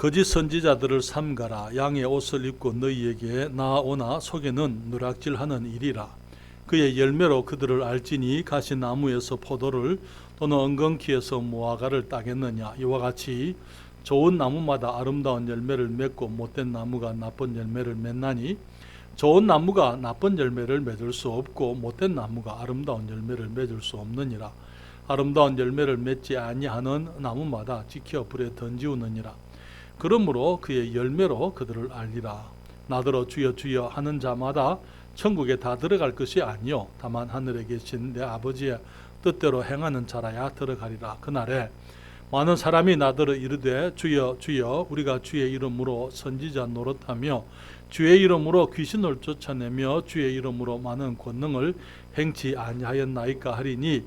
거짓 선지자들을 삼가라. 양의 옷을 입고 너희에게 나아오나 속에는 누락질하는 일이라. 그의 열매로 그들을 알지니 가시나무에서 포도를 또는 엉겅퀴에서 무화과를 따겠느냐. 이와 같이 좋은 나무마다 아름다운 열매를 맺고 못된 나무가 나쁜 열매를 맺나니 좋은 나무가 나쁜 열매를 맺을 수 없고 못된 나무가 아름다운 열매를 맺을 수 없느니라. 아름다운 열매를 맺지 아니하는 나무마다 지켜 불에 던지우느니라. 그러므로 그의 열매로 그들을 알리라. 나더러 주여 주여 하는 자마다 천국에 다 들어갈 것이 아니요 다만 하늘에 계신 내 아버지의 뜻대로 행하는 자라야 들어가리라. 그날에 많은 사람이 나더러 이르되 주여 주여 우리가 주의 이름으로 선지자 노릇하며 주의 이름으로 귀신을 쫓아내며 주의 이름으로 많은 권능을 행치 아니하였나이까 하리니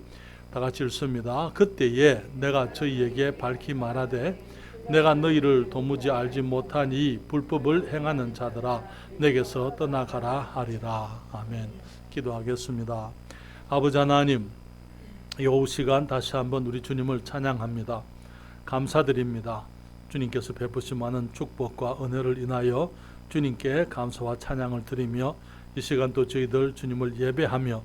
다 같이 읽습니다. 그때에 내가 저희에게 밝히 말하되 내가 너희를 도무지 알지 못하니 불법을 행하는 자들아 내게서 떠나가라 하리라. 아멘. 기도하겠습니다. 아버지 하나님, 이 오후 시간 다시 한번 우리 주님을 찬양합니다. 감사드립니다. 주님께서 베푸신 많은 축복과 은혜를 인하여 주님께 감사와 찬양을 드리며 이 시간 또 저희들 주님을 예배하며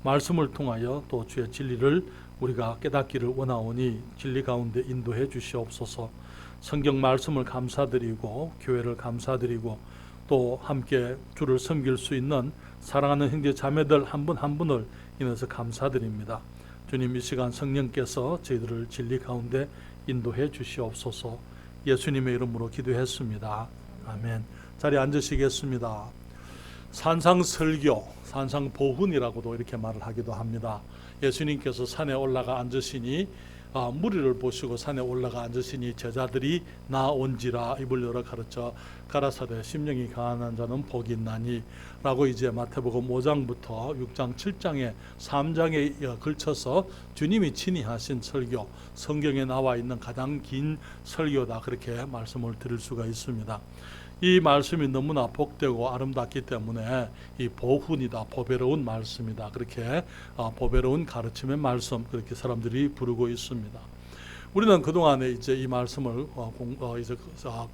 말씀을 통하여 또 주의 진리를 우리가 깨닫기를 원하오니 진리 가운데 인도해 주시옵소서. 성경 말씀을 감사드리고 교회를 감사드리고 또 함께 주를 섬길 수 있는 사랑하는 형제 자매들 한 분 한 분을 인해서 감사드립니다. 주님, 이 시간 성령께서 저희들을 진리 가운데 인도해 주시옵소서. 예수님의 이름으로 기도했습니다. 아멘. 자리에 앉으시겠습니다. 산상설교, 산상보훈이라고도 이렇게 말을 하기도 합니다. 예수님께서 산에 올라가 앉으시니 무리를 보시고 산에 올라가 앉으시니 제자들이 나온지라 입을 열어 가르쳐 가라사대 심령이 가난한 자는 복이 있나니 라고 이제 마태복음 5장부터 6장 7장에 3장에 걸쳐서 주님이 친히 하신 설교, 성경에 나와 있는 가장 긴 설교다, 그렇게 말씀을 드릴 수가 있습니다. 이 말씀이 너무나 복되고 아름답기 때문에 이 보훈이다, 보배로운 말씀이다, 그렇게 보배로운 가르침의 말씀, 그렇게 사람들이 부르고 있습니다. 우리는 그동안에 이제 이 말씀을 이제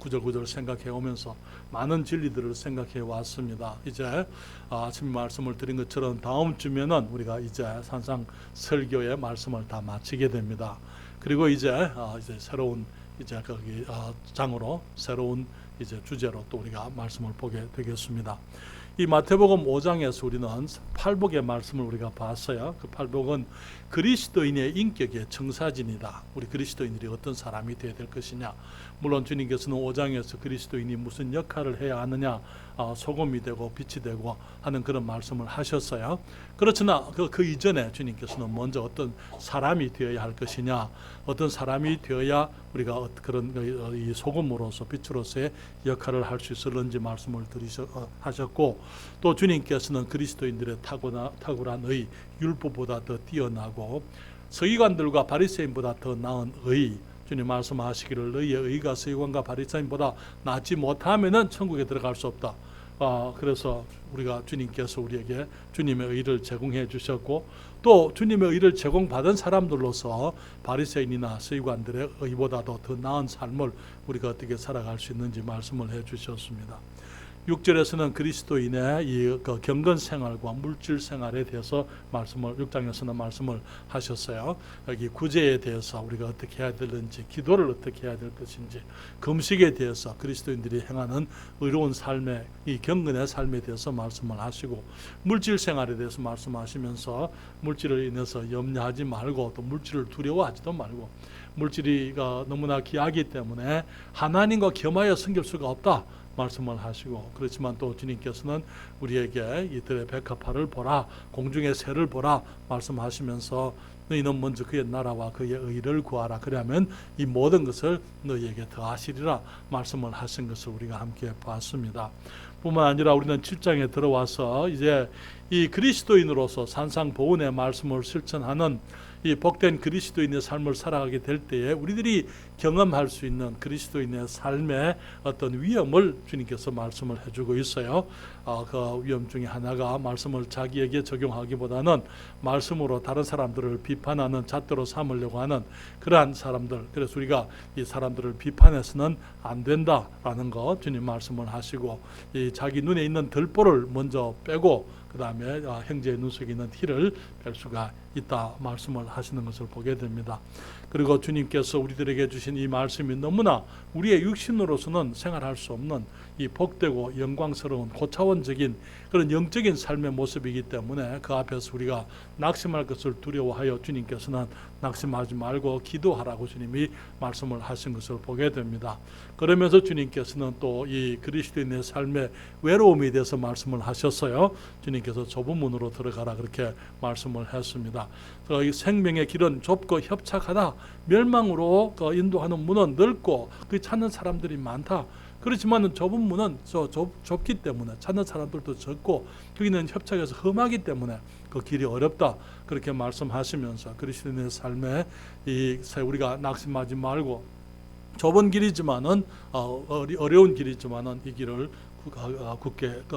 구절구절 생각해 오면서 많은 진리들을 생각해 왔습니다. 이제 아침 말씀을 드린 것처럼 다음 주면은 우리가 이제 산상 설교의 말씀을 다 마치게 됩니다. 그리고 이제 새로운 이제 거기 장으로 새로운 이제 주제로 또 우리가 말씀을 보게 되겠습니다. 이 마태복음 5장에서 우리는 팔복의 말씀을 우리가 봤어요. 그 팔복은 그리스도인의 인격의 청사진이다. 우리 그리스도인들이 어떤 사람이 되어야 될 것이냐. 물론 주님께서는 5장에서 그리스도인이 무슨 역할을 해야 하느냐, 소금이 되고 빛이 되고 하는 그런 말씀을 하셨어요. 그렇지나 그 이전에 주님께서는 먼저 어떤 사람이 되어야 할 것이냐, 어떤 사람이 되어야 우리가 그런 이 소금으로서 빛으로서의 역할을 할 수 있을는지 말씀을 하셨고, 또 주님께서는 그리스도인들의 탁월한 의, 율법보다 더 뛰어나고 서기관들과 바리새인보다 더 나은 의, 주님 말씀하시기를 너희의 의가 서기관과 바리새인보다 낫지 못하면은 천국에 들어갈 수 없다. 그래서 우리가 주님께서 우리에게 주님의 의를 제공해 주셨고, 또 주님의 의를 제공받은 사람들로서 바리새인이나 서기관들의 의보다도 더 나은 삶을 우리가 어떻게 살아갈 수 있는지 말씀을 해 주셨습니다. 6절에서는 그리스도인의 이 경건 생활과 물질 생활에 대해서 6장에서는 말씀을 하셨어요. 여기 구제에 대해서 우리가 어떻게 해야 되는지, 기도를 어떻게 해야 될 것인지, 금식에 대해서 그리스도인들이 행하는 의로운 삶의 이 경건의 삶에 대해서 말씀을 하시고, 물질 생활에 대해서 말씀하시면서 물질을 인해서 염려하지 말고 또 물질을 두려워하지도 말고, 물질이 너무나 귀하기 때문에 하나님과 겸하여 섬길 수가 없다 말씀을 하시고, 그렇지만 또 주님께서는 우리에게 이들의 백합화를 보라, 공중의 새를 보라 말씀하시면서 너희는 먼저 그의 나라와 그의 의를 구하라, 그러면 이 모든 것을 너희에게 더하시리라 말씀을 하신 것을 우리가 함께 봤습니다. 뿐만 아니라 우리는 7장에 들어와서 이제 이 그리스도인으로서 산상보훈의 말씀을 실천하는 이 복된 그리스도인의 삶을 살아가게 될 때에 우리들이 경험할 수 있는 그리스도인의 삶의 어떤 위험을 주님께서 말씀을 해주고 있어요. 그 위험 중에 하나가 말씀을 자기에게 적용하기보다는 말씀으로 다른 사람들을 비판하는 잣대로 삼으려고 하는 그러한 사람들. 그래서 우리가 이 사람들을 비판해서는 안 된다라는 거 주님 말씀을 하시고, 이 자기 눈에 있는 들보를 먼저 빼고 그 다음에 형제의 눈 속에 있는 티를 뺄 수가 있다 말씀을 하시는 것을 보게 됩니다. 그리고 주님께서 우리들에게 주신 이 말씀이 너무나 우리의 육신으로서는 생활할 수 없는 이 복되고 영광스러운 고차원적인 그런 영적인 삶의 모습이기 때문에 그 앞에서 우리가 낙심할 것을 두려워하여 주님께서는 낙심하지 말고 기도하라고 주님이 말씀을 하신 것을 보게 됩니다. 그러면서 주님께서는 또 이 그리스도인의 삶의 외로움에 대해서 말씀을 하셨어요. 주님께서 좁은 문으로 들어가라 그렇게 말씀을 했습니다. 이 생명의 길은 좁고 협착하다. 멸망으로 인도하는 문은 넓고 그 찾는 사람들이 많다. 그렇지만 좁은 문은 좁기 때문에 찾는 사람들도 적고 거기는 협착해서 험하기 때문에 그 길이 어렵다. 그렇게 말씀하시면서 그리스도인의 삶에 우리가 낙심하지 말고 좁은 길이지만은 어려운 길이지만은 이 길을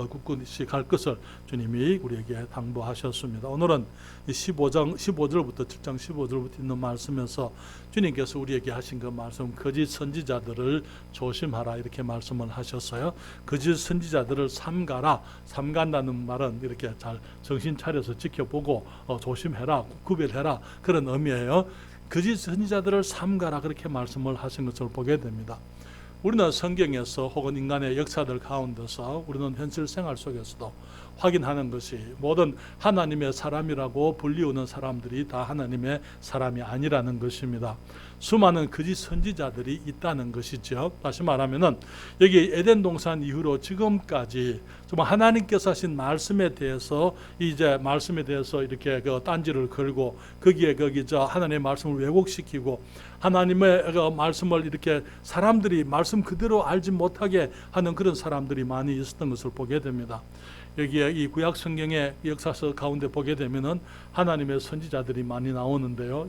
굳건히 갈 것을 주님이 우리에게 당부하셨습니다. 오늘은 15절부터 7장 15절부터 있는 말씀에서 주님께서 우리에게 하신 그 말씀, 거짓 선지자들을 조심하라 이렇게 말씀을 하셨어요. 거짓 선지자들을 삼가라. 삼간다는 말은 이렇게 잘 정신 차려서 지켜보고 조심해라, 구별해라 그런 의미예요. 거짓 선지자들을 삼가라 그렇게 말씀을 하신 것을 보게 됩니다. 우리는 성경에서 혹은 인간의 역사들 가운데서 우리는 현실 생활 속에서도 확인하는 것이 모든 하나님의 사람이라고 불리우는 사람들이 다 하나님의 사람이 아니라는 것입니다. 수많은 거짓 선지자들이 있다는 것이죠. 다시 말하면은 여기 에덴 동산 이후로 지금까지 정말 하나님께서 하신 말씀에 대해서 이렇게 딴지를 걸고 거기 하나님의 말씀을 왜곡시키고 하나님의 말씀을 이렇게 사람들이 말씀 그대로 알지 못하게 하는 그런 사람들이 많이 있었던 것을 보게 됩니다. 여기에 이 구약 성경의 역사서 가운데 보게 되면은 하나님의 선지자들이 많이 나오는데요.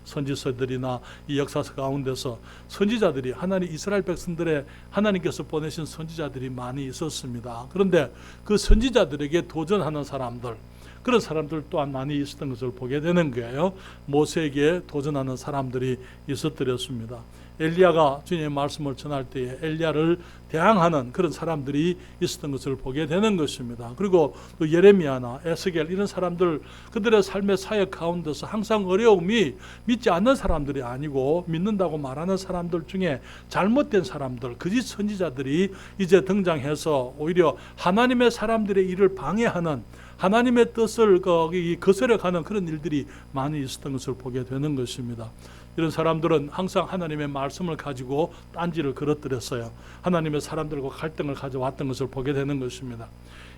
선지서들이나 이 역사서 가운데서 선지자들이 하나님 이스라엘 백성들의 하나님께서 보내신 선지자들이 많이 있었습니다. 그런데 그 선지자들에게 도전하는 사람들, 그런 사람들 또한 많이 있었던 것을 보게 되는 거예요. 모세에게 도전하는 사람들이 있었더랬습니다. 엘리야가 주님의 말씀을 전할 때에 엘리야를 대항하는 그런 사람들이 있었던 것을 보게 되는 것입니다. 그리고 또 예레미야나 에스겔 이런 사람들, 그들의 삶의 사역 가운데서 항상 어려움이 믿지 않는 사람들이 아니고 믿는다고 말하는 사람들 중에 잘못된 사람들, 거짓 선지자들이 이제 등장해서 오히려 하나님의 사람들의 일을 방해하는, 하나님의 뜻을 거스려가는 그런 일들이 많이 있었던 것을 보게 되는 것입니다. 이런 사람들은 항상 하나님의 말씀을 가지고 딴지를 걸어들였어요. 하나님의 사람들과 갈등을 가져왔던 것을 보게 되는 것입니다.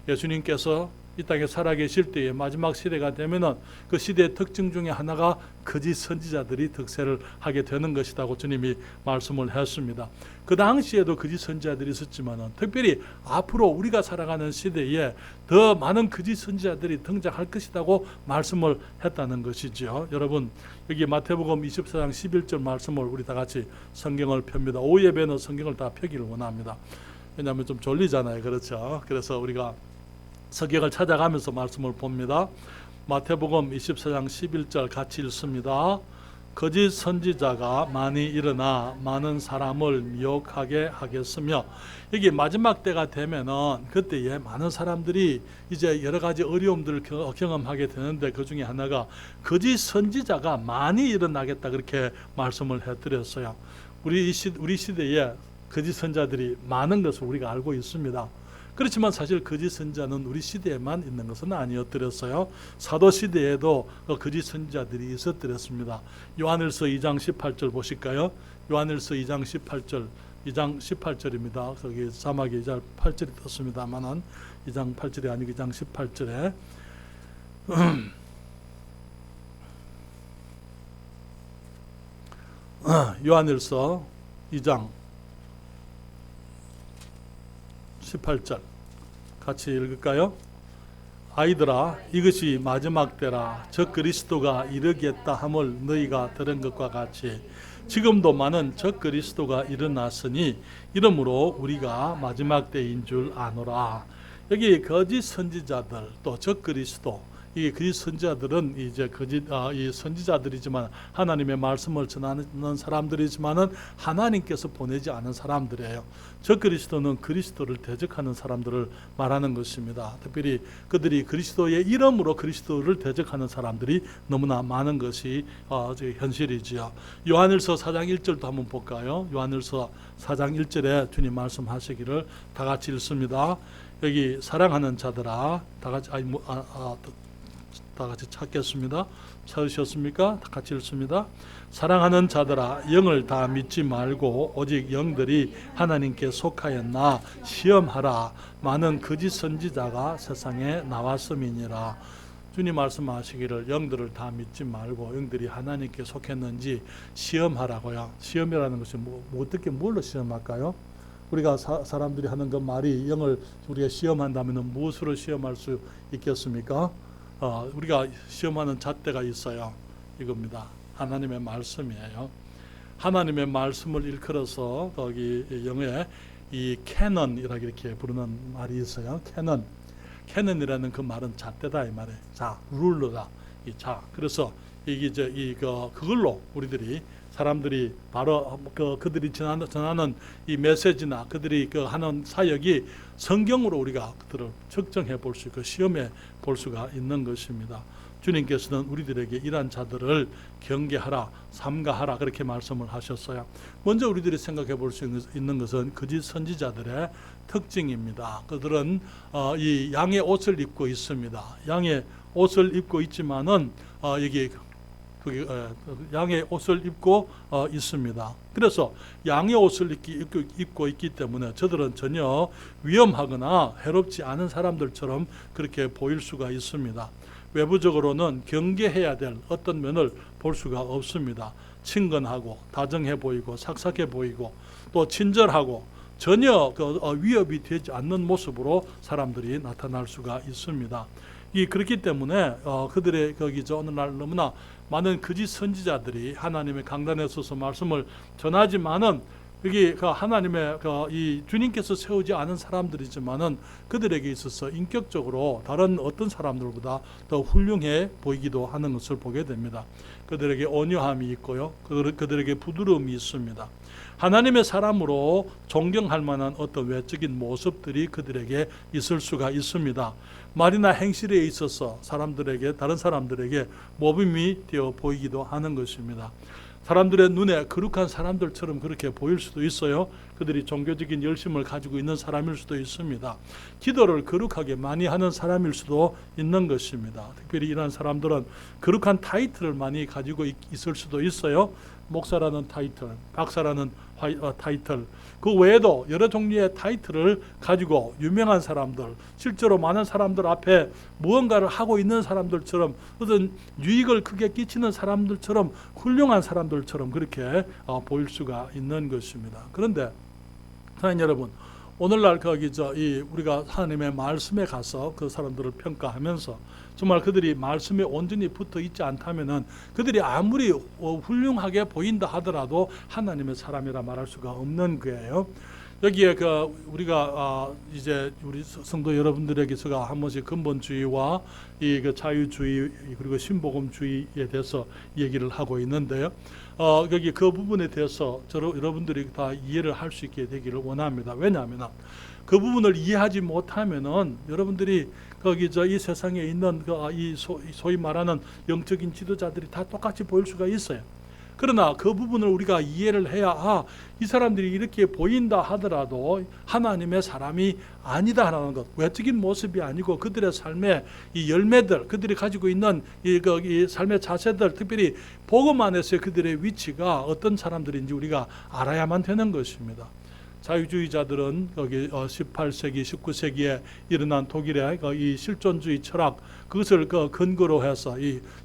예수님께서 이 땅에 살아계실 때에 마지막 시대가 되면은 그 시대의 특징 중에 하나가 거짓 선지자들이 득세를 하게 되는 것이라고 주님이 말씀을 했습니다. 그 당시에도 거짓 선지자들이 있었지만은 특별히 앞으로 우리가 살아가는 시대에 더 많은 거짓 선지자들이 등장할 것이라고 말씀을 했다는 것이죠. 여러분, 여기 마태복음 24장 11절 말씀을 우리 다 같이 성경을 펴니다. 오후 예배는 성경을 다 펴기를 원합니다. 왜냐하면 좀 졸리잖아요. 그렇죠? 그래서 우리가 성경을 찾아가면서 말씀을 봅니다. 마태복음 24장 11절 같이 읽습니다. 거짓 선지자가 많이 일어나 많은 사람을 미혹하게 하겠으며, 여기 마지막 때가 되면은 그때에 많은 사람들이 이제 여러 가지 어려움들을 경험하게 되는데 그 중에 하나가 거짓 선지자가 많이 일어나겠다 그렇게 말씀을 해드렸어요. 우리 시대에 거짓 선지자들이 많은 것을 우리가 알고 있습니다. 그렇지만 사실 거짓 선지자는 우리 시대에만 있는 것은 아니었더랬어요. 사도 시대에도 거짓 선지자들이 있었더랬습니다. 요한일서 2장 18절 보실까요? 요한일서 2장 18절, 2장 18절입니다. 거기 자막에 2장 8절이 떴습니다만은 2장 8절이 아니고 2장 18절에 요한일서 2장 18절 같이 읽을까요? 아이들아, 이것이 마지막 때라. 적 그리스도가 이르겠다 함을 너희가 들은 것과 같이 지금도 많은 적 그리스도가 일어났으니 이러므로 우리가 마지막 때인 줄 아노라. 여기 거짓 선지자들 또 적 그리스도, 이 거짓 선지자들은 이제 이 선지자들이지만 하나님의 말씀을 전하는 사람들이지만은 하나님께서 보내지 않은 사람들이에요. 적 그리스도는 그리스도를 대적하는 사람들을 말하는 것입니다. 특별히 그들이 그리스도의 이름으로 그리스도를 대적하는 사람들이 너무나 많은 것이 현실이지요. 요한일서 4장 1절도 한번 볼까요? 요한일서 4장 1절에 주님 말씀하시기를 다 같이 읽습니다. 여기 사랑하는 자들아, 다 같이 찾겠습니다. 찾으셨습니까? 다 같이 읽습니다. 사랑하는 자들아, 영을 다 믿지 말고 오직 영들이 하나님께 속하였나 시험하라. 많은 거짓 선지자가 세상에 나왔음이니라. 주님 말씀하시기를 영들을 다 믿지 말고 영들이 하나님께 속했는지 시험하라고요. 시험이라는 것이 어떻게 뭘로 시험할까요? 우리가 사람들이 하는 그 말이 영을 우리가 시험한다면 무엇으로 시험할 수 있겠습니까? 우리가 시험하는 잣대가 있어요. 이겁니다. 하나님의 말씀이에요. 하나님의 말씀을 일컬어서 거기 영어에 이 캐넌이라고 이렇게 부르는 말이 있어요. 캐넌이라는 그 말은 잣대다 이 말이에요. 자, 룰러다. 이 자. 그래서 이게 이제 그걸로 우리들이 사람들이 바로 그들이 전하는 이 메시지나 그들이 하는 사역이 성경으로 우리가 그들을 측정해 볼 수 있고 시험해 볼 수가 있는 것입니다. 주님께서는 우리들에게 이러한 자들을 경계하라, 삼가하라 그렇게 말씀을 하셨어요. 먼저 우리들이 생각해 볼 수 있는 것은 거짓 선지자들의 특징입니다. 그들은 이 양의 옷을 입고 있습니다. 양의 옷을 입고 있지만은 여기 양의 옷을 입고 있습니다. 그래서 양의 옷을 입고 있기 때문에 저들은 전혀 위험하거나 해롭지 않은 사람들처럼 그렇게 보일 수가 있습니다. 외부적으로는 경계해야 될 어떤 면을 볼 수가 없습니다. 친근하고 다정해 보이고 삭삭해 보이고 또 친절하고 전혀 위협이 되지 않는 모습으로 사람들이 나타날 수가 있습니다. 그렇기 때문에 그들의 오늘날 너무나 많은 거짓 선지자들이 하나님의 강단에 서서 말씀을 전하지만은 여기 하나님의 이 주님께서 세우지 않은 사람들이지만은 그들에게 있어서 인격적으로 다른 어떤 사람들보다 더 훌륭해 보이기도 하는 것을 보게 됩니다. 그들에게 온유함이 있고요. 그들에게 부드러움이 있습니다. 하나님의 사람으로 존경할 만한 어떤 외적인 모습들이 그들에게 있을 수가 있습니다. 말이나 행실에 있어서 다른 사람들에게 모범이 되어 보이기도 하는 것입니다. 사람들의 눈에 거룩한 사람들처럼 그렇게 보일 수도 있어요. 그들이 종교적인 열심을 가지고 있는 사람일 수도 있습니다. 기도를 거룩하게 많이 하는 사람일 수도 있는 것입니다. 특별히 이런 사람들은 거룩한 타이틀을 많이 가지고 있을 수도 있어요. 목사라는 타이틀, 박사라는 타이틀, 그 외에도 여러 종류의 타이틀을 가지고 유명한 사람들, 실제로 많은 사람들 앞에 무언가를 하고 있는 사람들처럼 어떤 유익을 크게 끼치는 사람들처럼 훌륭한 사람들처럼 그렇게 보일 수가 있는 것입니다. 그런데 사랑하는 여러분, 오늘날 우리가 하나님의 말씀에 가서 그 사람들을 평가하면서 정말 그들이 말씀에 온전히 붙어 있지 않다면은 그들이 아무리 훌륭하게 보인다 하더라도 하나님의 사람이라 말할 수가 없는 거예요. 여기에 우리가 이제 우리 성도 여러분들에게서가 한 번씩 근본주의와 이 자유주의 그리고 신복음주의에 대해서 얘기를 하고 있는데요. 여기 그 부분에 대해서 여러분들이 다 이해를 할 수 있게 되기를 원합니다. 왜냐하면 그 부분을 이해하지 못하면은 여러분들이 이 세상에 있는 이 소위 말하는 영적인 지도자들이 다 똑같이 보일 수가 있어요. 그러나 그 부분을 우리가 이해를 해야 이 사람들이 이렇게 보인다 하더라도 하나님의 사람이 아니다라는 것, 외적인 모습이 아니고 그들의 삶의 이 열매들, 그들이 가지고 있는 이 삶의 자세들, 특별히 복음 안에서의 그들의 위치가 어떤 사람들인지 우리가 알아야만 되는 것입니다. 자유주의자들은 18세기, 19세기에 일어난 독일의 이 실존주의 철학, 그것을 근거로 해서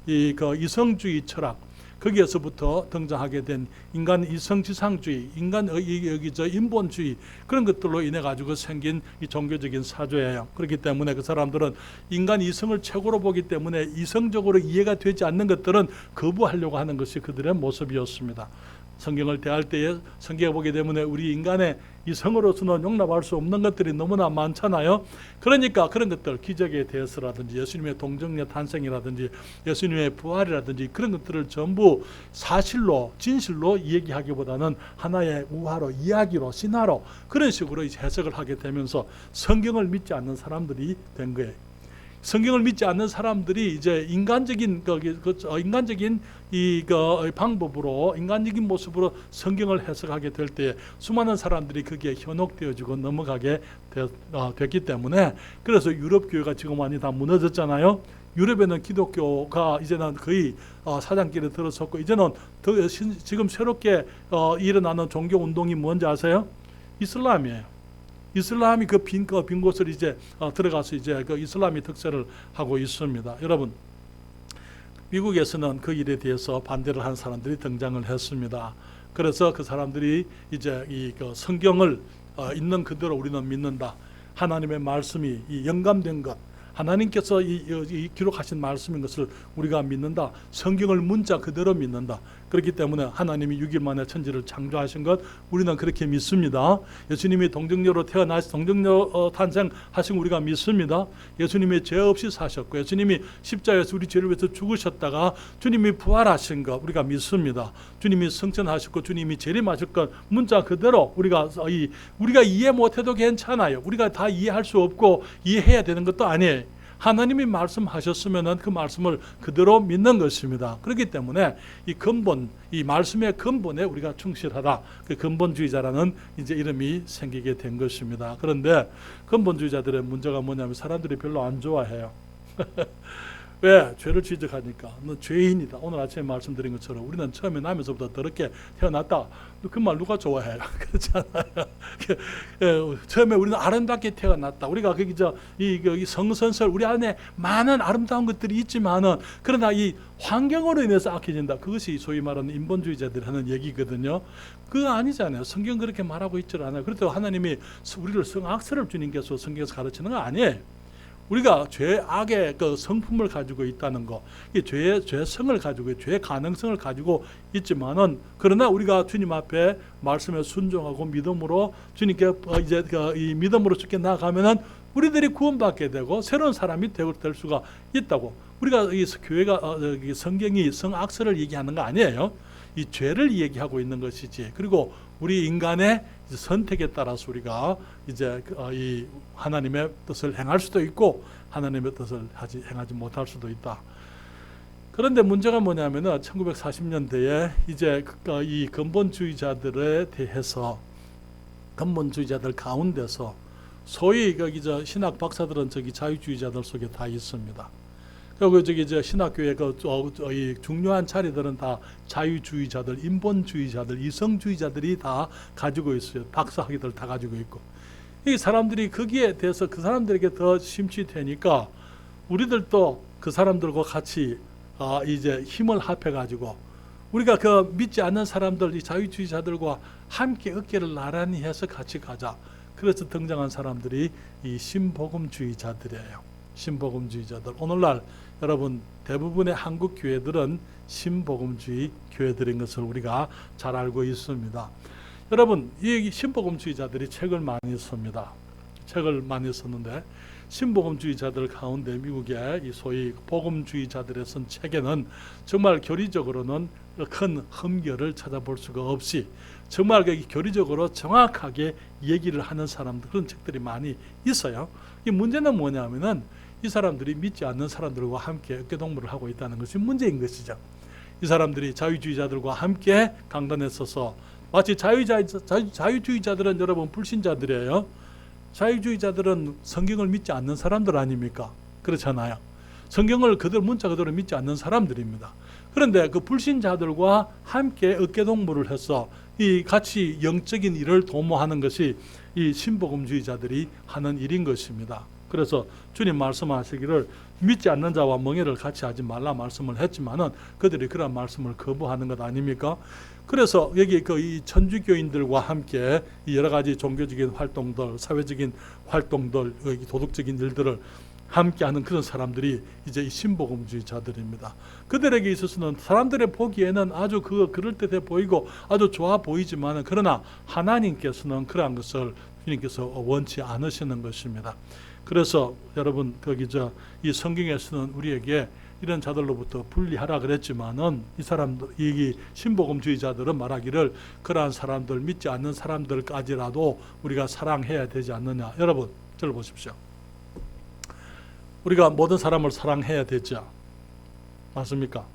이성주의 철학, 거기에서부터 등장하게 된 인간 이성지상주의, 인간 인본주의, 그런 것들로 인해 가지고 생긴 이 종교적인 사조예요. 그렇기 때문에 그 사람들은 인간 이성을 최고로 보기 때문에 이성적으로 이해가 되지 않는 것들은 거부하려고 하는 것이 그들의 모습이었습니다. 성경을 대할 때에 성경을 보게 되면 우리 인간의 이성으로서는 용납할 수 없는 것들이 너무나 많잖아요. 그러니까 그런 것들, 기적에 대해서라든지 예수님의 동정녀 탄생이라든지 예수님의 부활이라든지 그런 것들을 전부 사실로, 진실로 얘기하기보다는 하나의 우화로, 이야기로, 신화로 그런 식으로 이제 해석을 하게 되면서 성경을 믿지 않는 사람들이 된 거예요. 성경을 믿지 않는 사람들이 이제 인간적인 이 방법으로, 인간적인 모습으로 성경을 해석하게 될 때 수많은 사람들이 거기에 현혹되어지고 넘어가게 됐기 때문에, 그래서 유럽 교회가 지금 많이 다 무너졌잖아요. 유럽에는 기독교가 이제는 거의 사장길에 들어섰고, 이제는 지금 새롭게 일어나는 종교 운동이 뭔지 아세요? 이슬람이에요. 이슬람이 그 빈 곳을 이제 들어가서 이제 그 이슬람이 특세를 하고 있습니다. 여러분, 미국에서는 그 일에 대해서 반대를 하는 사람들이 등장을 했습니다. 그래서 그 사람들이 이제 이 성경을 있는 그대로 우리는 믿는다. 하나님의 말씀이 이 영감된 것, 하나님께서 이 기록하신 말씀인 것을 우리가 믿는다. 성경을 문자 그대로 믿는다. 그렇기 때문에 하나님이 6일 만에 천지를 창조하신 것 우리는 그렇게 믿습니다. 예수님이 동정녀로 동정녀 탄생하신 우리가 믿습니다. 예수님이 죄 없이 사셨고 예수님이 십자가에서 우리 죄를 위해서 죽으셨다가 주님이 부활하신 것 우리가 믿습니다. 주님이 승천하셨고 주님이 재림하실 것 문자 그대로 우리가 이해 못해도 괜찮아요. 우리가 다 이해할 수 없고 이해해야 되는 것도 아니에요. 하나님이 말씀하셨으면 그 말씀을 그대로 믿는 것입니다. 그렇기 때문에 이 근본, 이 말씀의 근본에 우리가 충실하다. 그 근본주의자라는 이제 이름이 생기게 된 것입니다. 그런데 근본주의자들의 문제가 뭐냐면 사람들이 별로 안 좋아해요. 왜? 죄를 지적하니까. 너 죄인이다. 오늘 아침에 말씀드린 것처럼 우리는 처음에 나면서부터 더럽게 태어났다. 그 말 누가 좋아해요? 그렇잖아요. 처음에 우리는 아름답게 태어났다. 우리가 이 성선설 우리 안에 많은 아름다운 것들이 있지만은 그러나 이 환경으로 인해서 악해진다. 그것이 소위 말하는 인본주의자들이 하는 얘기거든요. 그거 아니잖아요. 성경 그렇게 말하고 있질 않아요. 그렇다고 하나님이 우리를 성악설을 주님께서 성경에서 가르치는 거 아니에요. 우리가 죄악의 그 성품을 가지고 있다는 거, 이 죄성을 가지고, 죄의 가능성을 가지고 있지만은, 그러나 우리가 주님 앞에 말씀에 순종하고 믿음으로 주님께 이제 이 믿음으로 주께 나아가면은 우리들이 구원받게 되고 새로운 사람이 될 수가 있다고. 우리가 이 교회가 성경이 성악설을 얘기하는 거 아니에요. 이 죄를 얘기하고 있는 것이지. 그리고 우리 인간의 선택에 따라서 우리가 이제 이 하나님의 뜻을 행할 수도 있고 하나님의 뜻을 행하지 못할 수도 있다. 그런데 문제가 뭐냐면은 1940년대에 이제 이 근본주의자들에 대해서 근본주의자들 가운데서 소위 신학 박사들은 자유주의자들 속에 다 있습니다. 그리고 신학교의 이 중요한 자리들은 다 자유주의자들, 인본주의자들, 이성주의자들이 다 가지고 있어요. 박사학위들 다 가지고 있고. 이 사람들이 거기에 대해서 그 사람들에게 더 심취되니까 우리들도 그 사람들과 같이 이제 힘을 합해가지고 우리가 그 믿지 않는 사람들, 이 자유주의자들과 함께 어깨를 나란히 해서 같이 가자. 그래서 등장한 사람들이 이 신복음주의자들이에요. 신복음주의자들. 오늘날 여러분 대부분의 한국 교회들은 신복음주의 교회들인 것을 우리가 잘 알고 있습니다. 여러분 이 신복음주의자들이 책을 많이 씁니다. 책을 많이 썼는데 신복음주의자들 가운데 미국의 이 소위 복음주의자들의 쓴 책에는 정말 교리적으로는 큰 흠결을 찾아볼 수가 없이 정말 교리적으로 정확하게 얘기를 하는 사람들 그런 책들이 많이 있어요. 이 문제는 뭐냐면은 이 사람들이 믿지 않는 사람들과 함께 어깨동무를 하고 있다는 것이 문제인 것이죠. 이 사람들이 자유주의자들과 함께 강단에 서서 마치 자유주의자들은 여러분 불신자들이에요. 자유주의자들은 성경을 믿지 않는 사람들 아닙니까? 그렇잖아요. 성경을 문자 그대로 믿지 않는 사람들입니다. 그런데 그 불신자들과 함께 어깨동무를 해서 이 같이 영적인 일을 도모하는 것이 이 신복음주의자들이 하는 일인 것입니다. 그래서 주님 말씀하시기를 믿지 않는 자와 멍에를 같이 하지 말라 말씀을 했지만은 그들이 그런 말씀을 거부하는 것 아닙니까? 그래서 여기 이 천주교인들과 함께 이 여러 가지 종교적인 활동들, 사회적인 활동들, 도덕적인 일들을 함께하는 그런 사람들이 이제 이 신복음주의자들입니다. 그들에게 있어서는 사람들의 보기에는 아주 그럴듯해 보이고 아주 좋아 보이지만은 그러나 하나님께서는 그러한 것을 주님께서 원치 않으시는 것입니다. 그래서 여러분 이 성경에서는 우리에게 이런 자들로부터 분리하라 그랬지만은 이 사람들, 이 신복음주의자들은 말하기를 그러한 사람들, 믿지 않는 사람들까지라도 우리가 사랑해야 되지 않느냐. 여러분, 저를 보십시오. 우리가 모든 사람을 사랑해야 되죠. 맞습니까?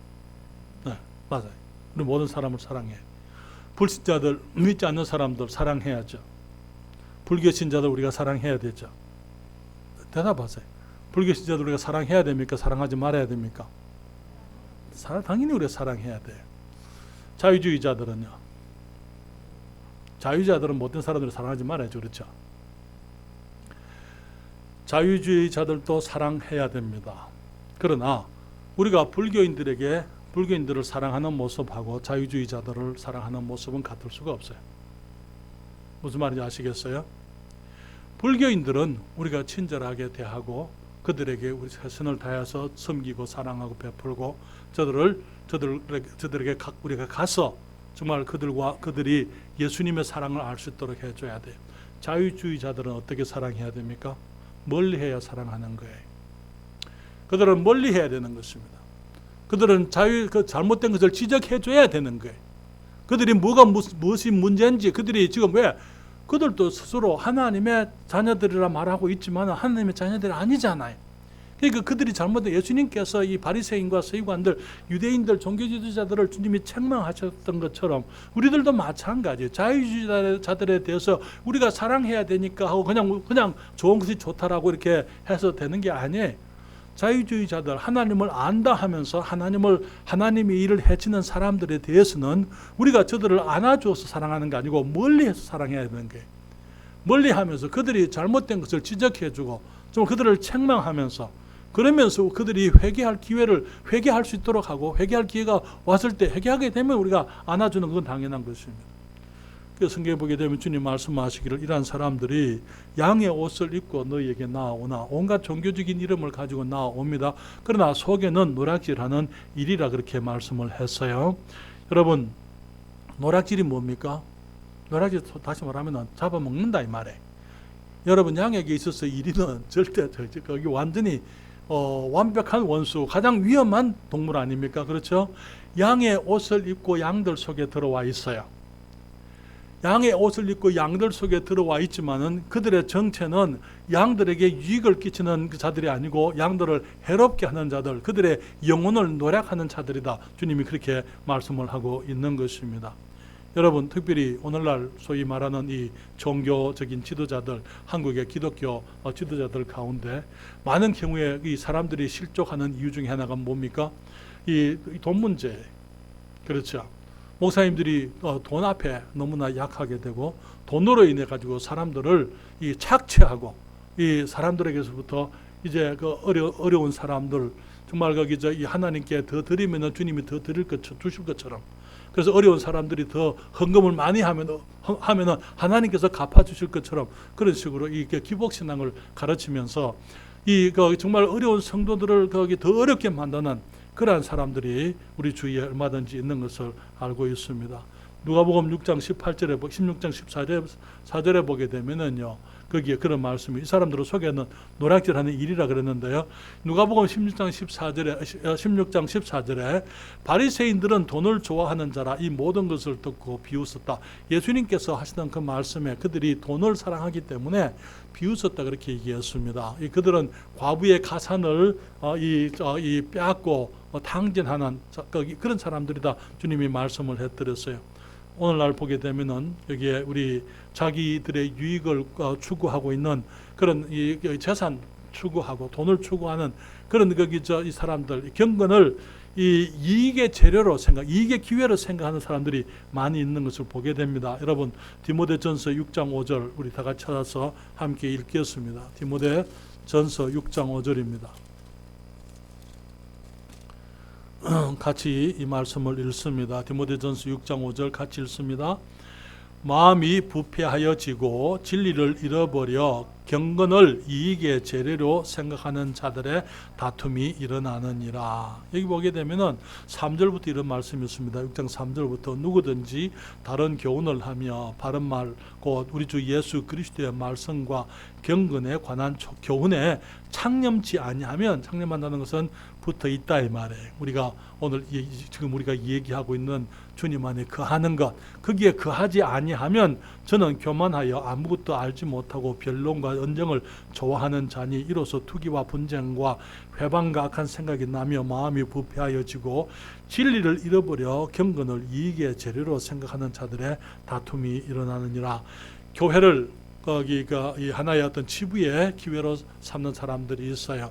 네, 맞아요. 우리 모든 사람을 사랑해. 불신자들, 믿지 않는 사람들 사랑해야죠. 불교신자들 우리가 사랑해야 되죠. 대답하세요. 불교신자들 우리가 사랑해야 됩니까? 사랑하지 말아야 됩니까? 당연히 우리가 사랑해야 돼요. 자유주의자들은요. 자유주의자들은 못된 사람들을 사랑하지 말아야죠. 그렇죠? 자유주의자들도 사랑해야 됩니다. 그러나 우리가 불교인들을 사랑하는 모습하고 자유주의자들을 사랑하는 모습은 같을 수가 없어요. 무슨 말인지 아시겠어요? 불교인들은 우리가 친절하게 대하고 그들에게 우리 최선을 다해서 섬기고 사랑하고 베풀고 저들에게 우리가 가서 정말 그들이 예수님의 사랑을 알 수 있도록 해줘야 돼요. 자유주의자들은 어떻게 사랑해야 됩니까? 멀리해야 사랑하는 거예요. 그들은 멀리해야 되는 것입니다. 그들은 잘못된 것을 지적해줘야 되는 거예요. 그들이 무엇이 문제인지 그들이 지금 그들도 스스로 하나님의 자녀들이라 말하고 있지만 하나님의 자녀들이 아니잖아요. 그러니까 그들이 잘못된 예수님께서 이 바리새인과 서기관들, 유대인들, 종교지도자들을 주님이 책망하셨던 것처럼 우리들도 마찬가지예요. 자유주의자들에 대해서 우리가 사랑해야 되니까 하고 그냥 좋은 것이 좋다라고 이렇게 해서 되는 게 아니에요. 자유주의자들, 하나님을 안다 하면서 하나님이 이를 해치는 사람들에 대해서는 우리가 저들을 안아주어서 사랑하는 게 아니고 멀리해서 사랑해야 되는 거예요. 멀리하면서 그들이 잘못된 것을 지적해주고 좀 그들을 책망하면서 그러면서 그들이 회개할 수 있도록 하고 회개할 기회가 왔을 때 회개하게 되면 우리가 안아주는 건 당연한 것입니다. 그래서 성경에 보게 되면 주님 말씀하시기를 이러한 사람들이 양의 옷을 입고 너희에게 나아오나 온갖 종교적인 이름을 가지고 나아옵니다. 그러나 속에는 노략질하는 일이라 그렇게 말씀을 했어요. 여러분, 노략질이 뭡니까? 노략질 다시 말하면 잡아먹는다 이 말이에요. 여러분, 양에게 있어서 이리는 절대 거기 완전히 완벽한 원수, 가장 위험한 동물 아닙니까? 그렇죠? 양의 옷을 입고 양들 속에 들어와 있어요. 양의 옷을 입고 양들 속에 들어와 있지만은 그들의 정체는 양들에게 유익을 끼치는 자들이 아니고 양들을 해롭게 하는 자들, 그들의 영혼을 노략하는 자들이다. 주님이 그렇게 말씀을 하고 있는 것입니다. 여러분, 특별히 오늘날 소위 말하는 이 종교적인 지도자들, 한국의 기독교 지도자들 가운데 많은 경우에 이 사람들이 실족하는 이유 중에 하나가 뭡니까? 이 돈 문제. 그렇죠. 목사님들이 돈 앞에 너무나 약하게 되고 돈으로 인해 가지고 사람들을 착취하고 이 사람들에게서부터 이제 어려운 사람들 정말 이 하나님께 더 드리면 주님이 더 주실 것처럼, 그래서 어려운 사람들이 더 헌금을 많이 하면은 하나님께서 갚아주실 것처럼 그런 식으로 이 기복신앙을 가르치면서 정말 어려운 성도들을 더 어렵게 만드는 그러한 사람들이 우리 주위에 얼마든지 있는 것을 알고 있습니다. 누가복음 6장 18절에 16장 14절에 보게 되면은요, 거기에 그런 말씀이 이 사람들을 속에는 노략질하는 일이라 그랬는데요. 누가복음 16장 14절에 바리새인들은 돈을 좋아하는 자라 이 모든 것을 듣고 비웃었다. 예수님께서 하시던 그 말씀에 그들이 돈을 사랑하기 때문에 비웃었다 그렇게 얘기했습니다. 그들은 과부의 가산을 빼앗고 탕진하는 그런 사람들이다. 주님이 말씀을 해드렸어요. 오늘날 보게 되면은 여기에 우리 자기들의 유익을 추구하고 있는 그런 이 재산 추구하고 돈을 추구하는 그런 이 사람들 경건을 이 이익의 재료로 이익의 기회로 생각하는 사람들이 많이 있는 것을 보게 됩니다. 여러분, 디모데전서 6장 5절 우리 다 같이 찾아서 함께 읽겠습니다. 디모데전서 6장 5절입니다. 같이 이 말씀을 읽습니다. 디모데전서 6장 5절 같이 읽습니다. 마음이 부패하여지고 진리를 잃어버려 경건을 이익의 재료로 생각하는 자들의 다툼이 일어나느니라. 여기 보게 되면은 3절부터 이런 말씀이 있습니다. 6장 3절부터 누구든지 다른 교훈을 하며 바른 말 곧 우리 주 예수 그리스도의 말씀과 경건에 관한 교훈에 창념치 아니하면, 창념한다는 것은 붙어 있다 이 말이에요. 우리가 오늘 지금 우리가 얘기하고 있는 주님 안에 거하는 것, 거기에 거하지 아니하면 저는 교만하여 아무것도 알지 못하고 변론과 언쟁을 좋아하는 자니 이로써 투기와 분쟁과 회방과 악한 생각이 나며 마음이 부패하여지고 진리를 잃어버려 경건을 이익의 재료로 생각하는 자들의 다툼이 일어나느니라. 교회를 거기가 이 하나의 어떤 치부의 기회로 삼는 사람들이 있어요.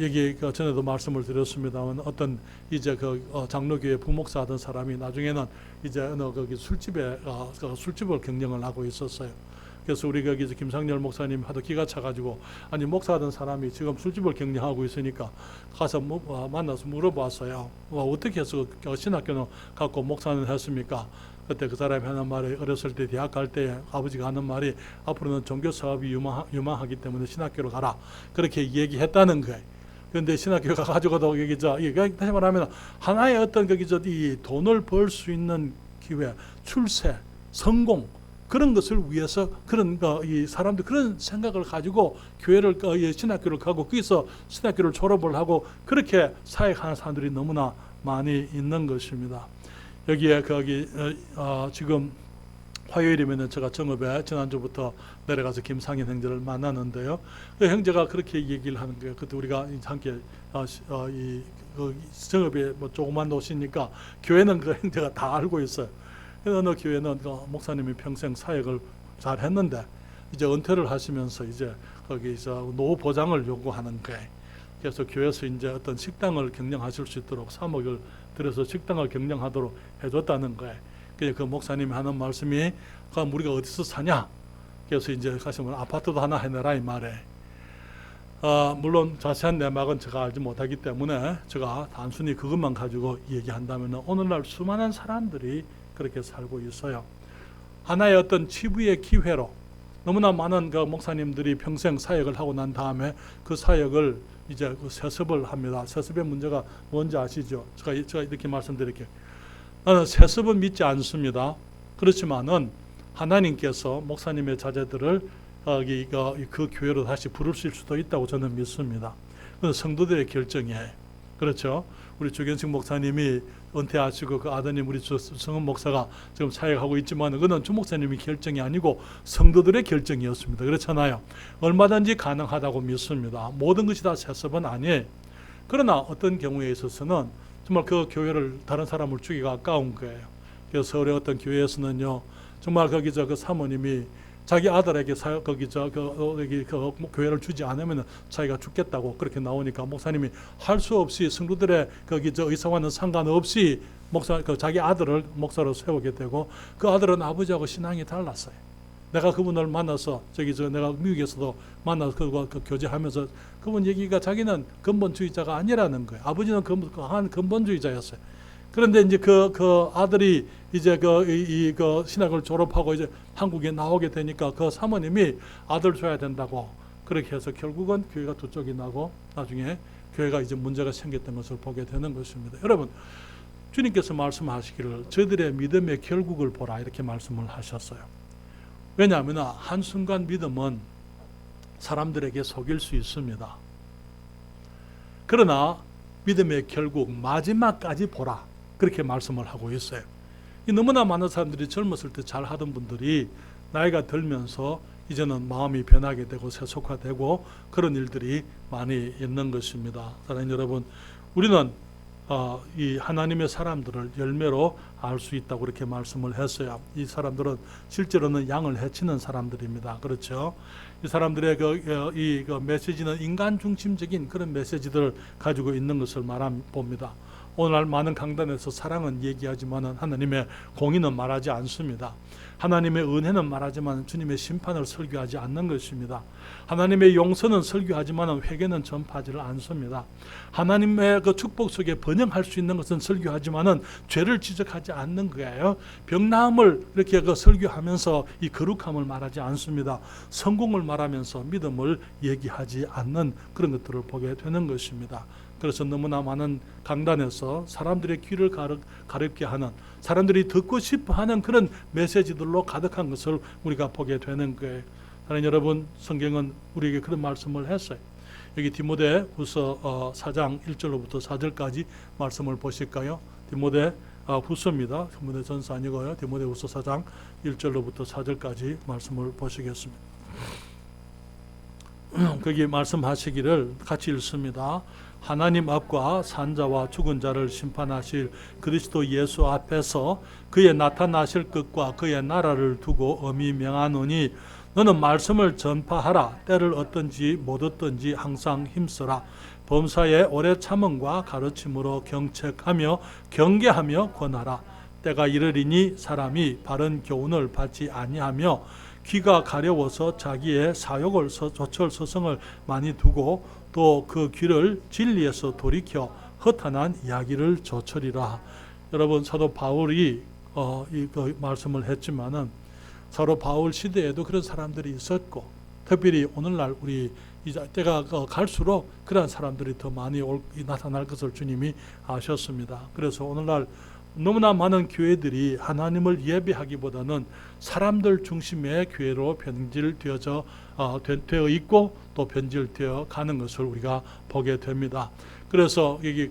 여기 전에도 말씀을 드렸습니다만 어떤 이제 장로교회 부목사 하던 사람이 나중에는 이제 거기 술집을 경영을 하고 있었어요. 그래서 우리 거기 김상열 목사님 하도 기가 차가지고, 아니 목사 하던 사람이 지금 술집을 경영하고 있으니까 가서 만나서 물어봤어요. 어떻게 해서 신학교는 갖고 목사는 했습니까? 그때 그 사람이 하는 말이, 어렸을 때 대학 갈 때 아버지가 하는 말이, 앞으로는 종교 사업이 유망하기 때문에 신학교로 가라, 그렇게 얘기했다는 거예요. 그런데 신학교가 가지고도 다시 말하면 하나의 어떤 이 돈을 벌 수 있는 기회, 출세, 성공, 그런 것을 위해서 그런 이 사람들 그런 생각을 가지고 교회를 신학교를 가고 거기서 신학교를 졸업을 하고 그렇게 사역하는 사람들이 너무나 많이 있는 것입니다. 여기에 지금 화요일이면 제가 정읍에 지난주부터 내려가서 김상현 형제를 만나는데요. 그 형제가 그렇게 얘기를 하는 거예요. 그때 우리가 함께 정읍에 조그만 도시니까 교회는 그 형제가 다 알고 있어요. 어느 교회는 목사님이 평생 사역을 잘 했는데 이제 은퇴를 하시면서 이제 거기서 노후 보장을 요구하는 거예요. 그래서 교회에서 이제 어떤 식당을 경영하실 수 있도록 3억을 들여서 식당을 경영하도록 해줬다는 거예요. 그래서 그 목사님이 하는 말씀이, 그럼 우리가 어디서 사냐? 그래서 이제 가시면 아파트도 하나 해내라 이 말에. 물론 자세한 내막은 제가 알지 못하기 때문에 제가 단순히 그것만 가지고 얘기한다면 오늘날 수많은 사람들이 그렇게 살고 있어요. 하나의 어떤 치부의 기회로 너무나 많은 목사님들이 평생 사역을 하고 난 다음에 그 사역을 이제 세습을 합니다. 세습의 문제가 뭔지 아시죠? 제가 이렇게 말씀드릴게요. 나는 세습은 믿지 않습니다. 그렇지만은 하나님께서 목사님의 자제들을 그 교회로 다시 부르실 수도 있다고 저는 믿습니다. 그건 성도들의 결정이에요. 그렇죠? 우리 주견식 목사님이 은퇴하시고 그 아드님 우리 성은 목사가 지금 사역하고 있지만 그건 주 목사님의 결정이 아니고 성도들의 결정이었습니다. 그렇잖아요. 얼마든지 가능하다고 믿습니다. 모든 것이 다 세습은 아니에요. 그러나 어떤 경우에 있어서는 정말 그 교회를 다른 사람을 주기가 아까운 거예요. 그래서 서울의 어떤 교회에서는요, 정말 거기서 그 사모님이 자기 아들에게 교회를 주지 않으면 자기가 죽겠다고 그렇게 나오니까 목사님이 할 수 없이 성도들의 의사와는 상관없이 자기 아들을 목사로 세우게 되고, 그 아들은 아버지하고 신앙이 달랐어요. 내가 그분을 만나서 내가 미국에서도 만나서 그와 교제하면서 그분 얘기가 자기는 근본주의자가 아니라는 거예요. 아버지는 강한 근본주의자였어요. 그런데 이제 그 아들이 이제 신학을 졸업하고 이제 한국에 나오게 되니까 그 사모님이 아들 줘야 된다고 그렇게 해서 결국은 교회가 두 쪽이 나고 나중에 교회가 이제 문제가 생겼던 것을 보게 되는 것입니다. 여러분, 주님께서 말씀하시기를 저들의 믿음의 결국을 보라 이렇게 말씀을 하셨어요. 왜냐하면 한순간 믿음은 사람들에게 속일 수 있습니다. 그러나 믿음의 결국 마지막까지 보라 그렇게 말씀을 하고 있어요. 너무나 많은 사람들이 젊었을 때 잘 하던 분들이 나이가 들면서 이제는 마음이 변하게 되고 세속화되고 그런 일들이 많이 있는 것입니다. 사랑하는 여러분, 우리는 이 하나님의 사람들을 열매로 알 수 있다고 그렇게 말씀을 했어요. 이 사람들은 실제로는 양을 해치는 사람들입니다. 그렇죠? 이 사람들의 이 메시지는 인간 중심적인 그런 메시지들을 가지고 있는 것을 봅니다. 오늘날 많은 강단에서 사랑은 얘기하지만 하나님의 공의는 말하지 않습니다. 하나님의 은혜는 말하지만 주님의 심판을 설교하지 않는 것입니다. 하나님의 용서는 설교하지만 회개는 전파하지를 않습니다. 하나님의 그 축복 속에 번영할 수 있는 것은 설교하지만 죄를 지적하지 않는 거예요. 병나음을 이렇게 설교하면서 이 거룩함을 말하지 않습니다. 성공을 말하면서 믿음을 얘기하지 않는 그런 것들을 보게 되는 것입니다. 그래서 너무나 많은 강단에서 사람들의 귀를 가렵게 하는, 사람들이 듣고 싶어하는 그런 메시지들로 가득한 것을 우리가 보게 되는 거예요. 하나님 여러분, 성경은 우리에게 그런 말씀을 했어요. 여기 디모데후서 4장 1절로부터 4절까지 말씀을 보실까요? 디모데후서입니다. 디모데전서 아니고요. 디모데후서 4장 1절로부터 4절까지 말씀을 보시겠습니다. 거기 말씀하시기를 같이 읽습니다. 하나님 앞과 산자와 죽은 자를 심판하실 그리스도 예수 앞에서 그의 나타나실 것과 그의 나라를 두고 엄히 명하노니 너는 말씀을 전파하라. 때를 얻든지 못 얻든지 항상 힘쓰라. 범사에 오래 참음과 가르침으로 경책하며 경계하며 권하라. 때가 이르리니 사람이 바른 교훈을 받지 아니하며 귀가 가려워서 자기의 사욕을 조철서성을 많이 두고 또 그 귀를 진리에서 돌이켜 허탄한 이야기를 조철이라. 여러분, 사도 바울이 그 말씀을 했지만은 사도 바울 시대에도 그런 사람들이 있었고, 특별히 오늘날 우리 이제 때가 갈수록 그런 사람들이 더 많이 나타날 것을 주님이 아셨습니다. 그래서 오늘날 너무나 많은 교회들이 하나님을 예배하기보다는 사람들 중심의 교회로 변질되어 있고 또 변질되어 가는 것을 우리가 보게 됩니다. 그래서 여기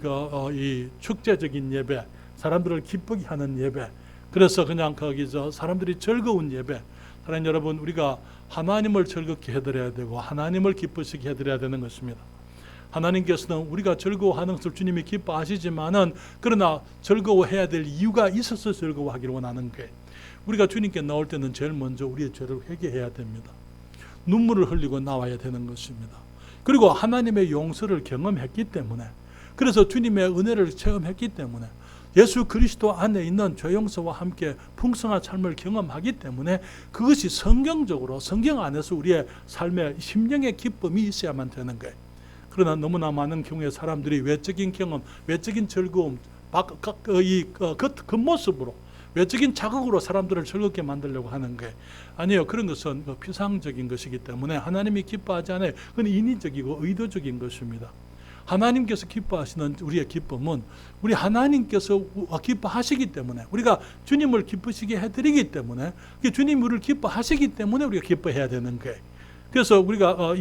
이 축제적인 예배, 사람들을 기쁘게 하는 예배, 그래서 그냥 거기서 사람들이 즐거운 예배, 사랑하는 여러분, 우리가 하나님을 즐겁게 해드려야 되고 하나님을 기쁘시게 해드려야 되는 것입니다. 하나님께서는 우리가 즐거워하는 것을 주님이 기뻐하시지만은 그러나 즐거워해야 될 이유가 있어서 즐거워하기를 원하는 거예요. 우리가 주님께 나올 때는 제일 먼저 우리의 죄를 회개해야 됩니다. 눈물을 흘리고 나와야 되는 것입니다. 그리고 하나님의 용서를 경험했기 때문에, 그래서 주님의 은혜를 체험했기 때문에, 예수 그리스도 안에 있는 죄 용서와 함께 풍성한 삶을 경험하기 때문에 그것이 성경적으로 성경 안에서 우리의 삶의 심령의 기쁨이 있어야만 되는 거예요. 그러나 너무나 많은 경우에 사람들이 외적인 경험, 외적인 즐거움, 겉모습으로 외적인 자극으로 사람들을 즐겁게 만들려고 하는 거예요. 아니요, 그런 것은 피상적인 것이기 때문에 하나님이 기뻐하지 않아요. 그건 인위적이고 의도적인 것입니다. 하나님께서 기뻐하시는 우리의 기쁨은 우리 하나님께서 기뻐하시기 때문에, 우리가 주님을 기쁘시게 해드리기 때문에, 주님이 우리를 기뻐하시기 때문에 우리가 기뻐해야 되는 거예요. 그래서 우리가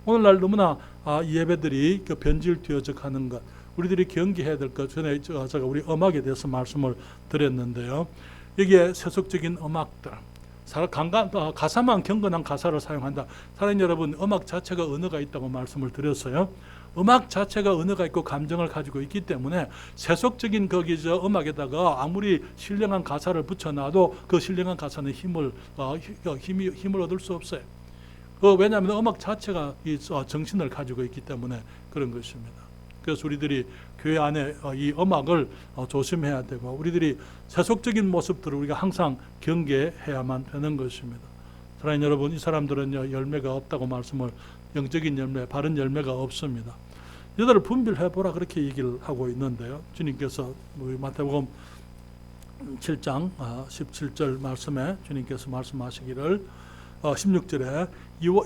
오늘날 너무나 예배들이 변질되어져 가는 것, 우리들이 경계해야 될 것, 전에 제가 우리 음악에 대해서 말씀을 드렸는데요. 여기에 세속적인 음악들, 가사만 경건한 가사를 사용한다. 사랑하는 여러분, 음악 자체가 언어가 있다고 말씀을 드렸어요. 음악 자체가 언어가 있고 감정을 가지고 있기 때문에 세속적인 음악에다가 아무리 신령한 가사를 붙여놔도 그 신령한 가사는 힘을 얻을 수 없어요. 왜냐하면 음악 자체가 이 정신을 가지고 있기 때문에 그런 것입니다. 그래서 우리들이 교회 안에 이 음악을 조심해야 되고, 우리들이 세속적인 모습들을 우리가 항상 경계해야만 되는 것입니다. 사랑하는 여러분, 이 사람들은 열매가 없다고 말씀을, 영적인 열매, 바른 열매가 없습니다. 이들을 분별해보라, 그렇게 얘기를 하고 있는데요. 주님께서 우리 마태복음 7장 17절 말씀에 주님께서 말씀하시기를 16절에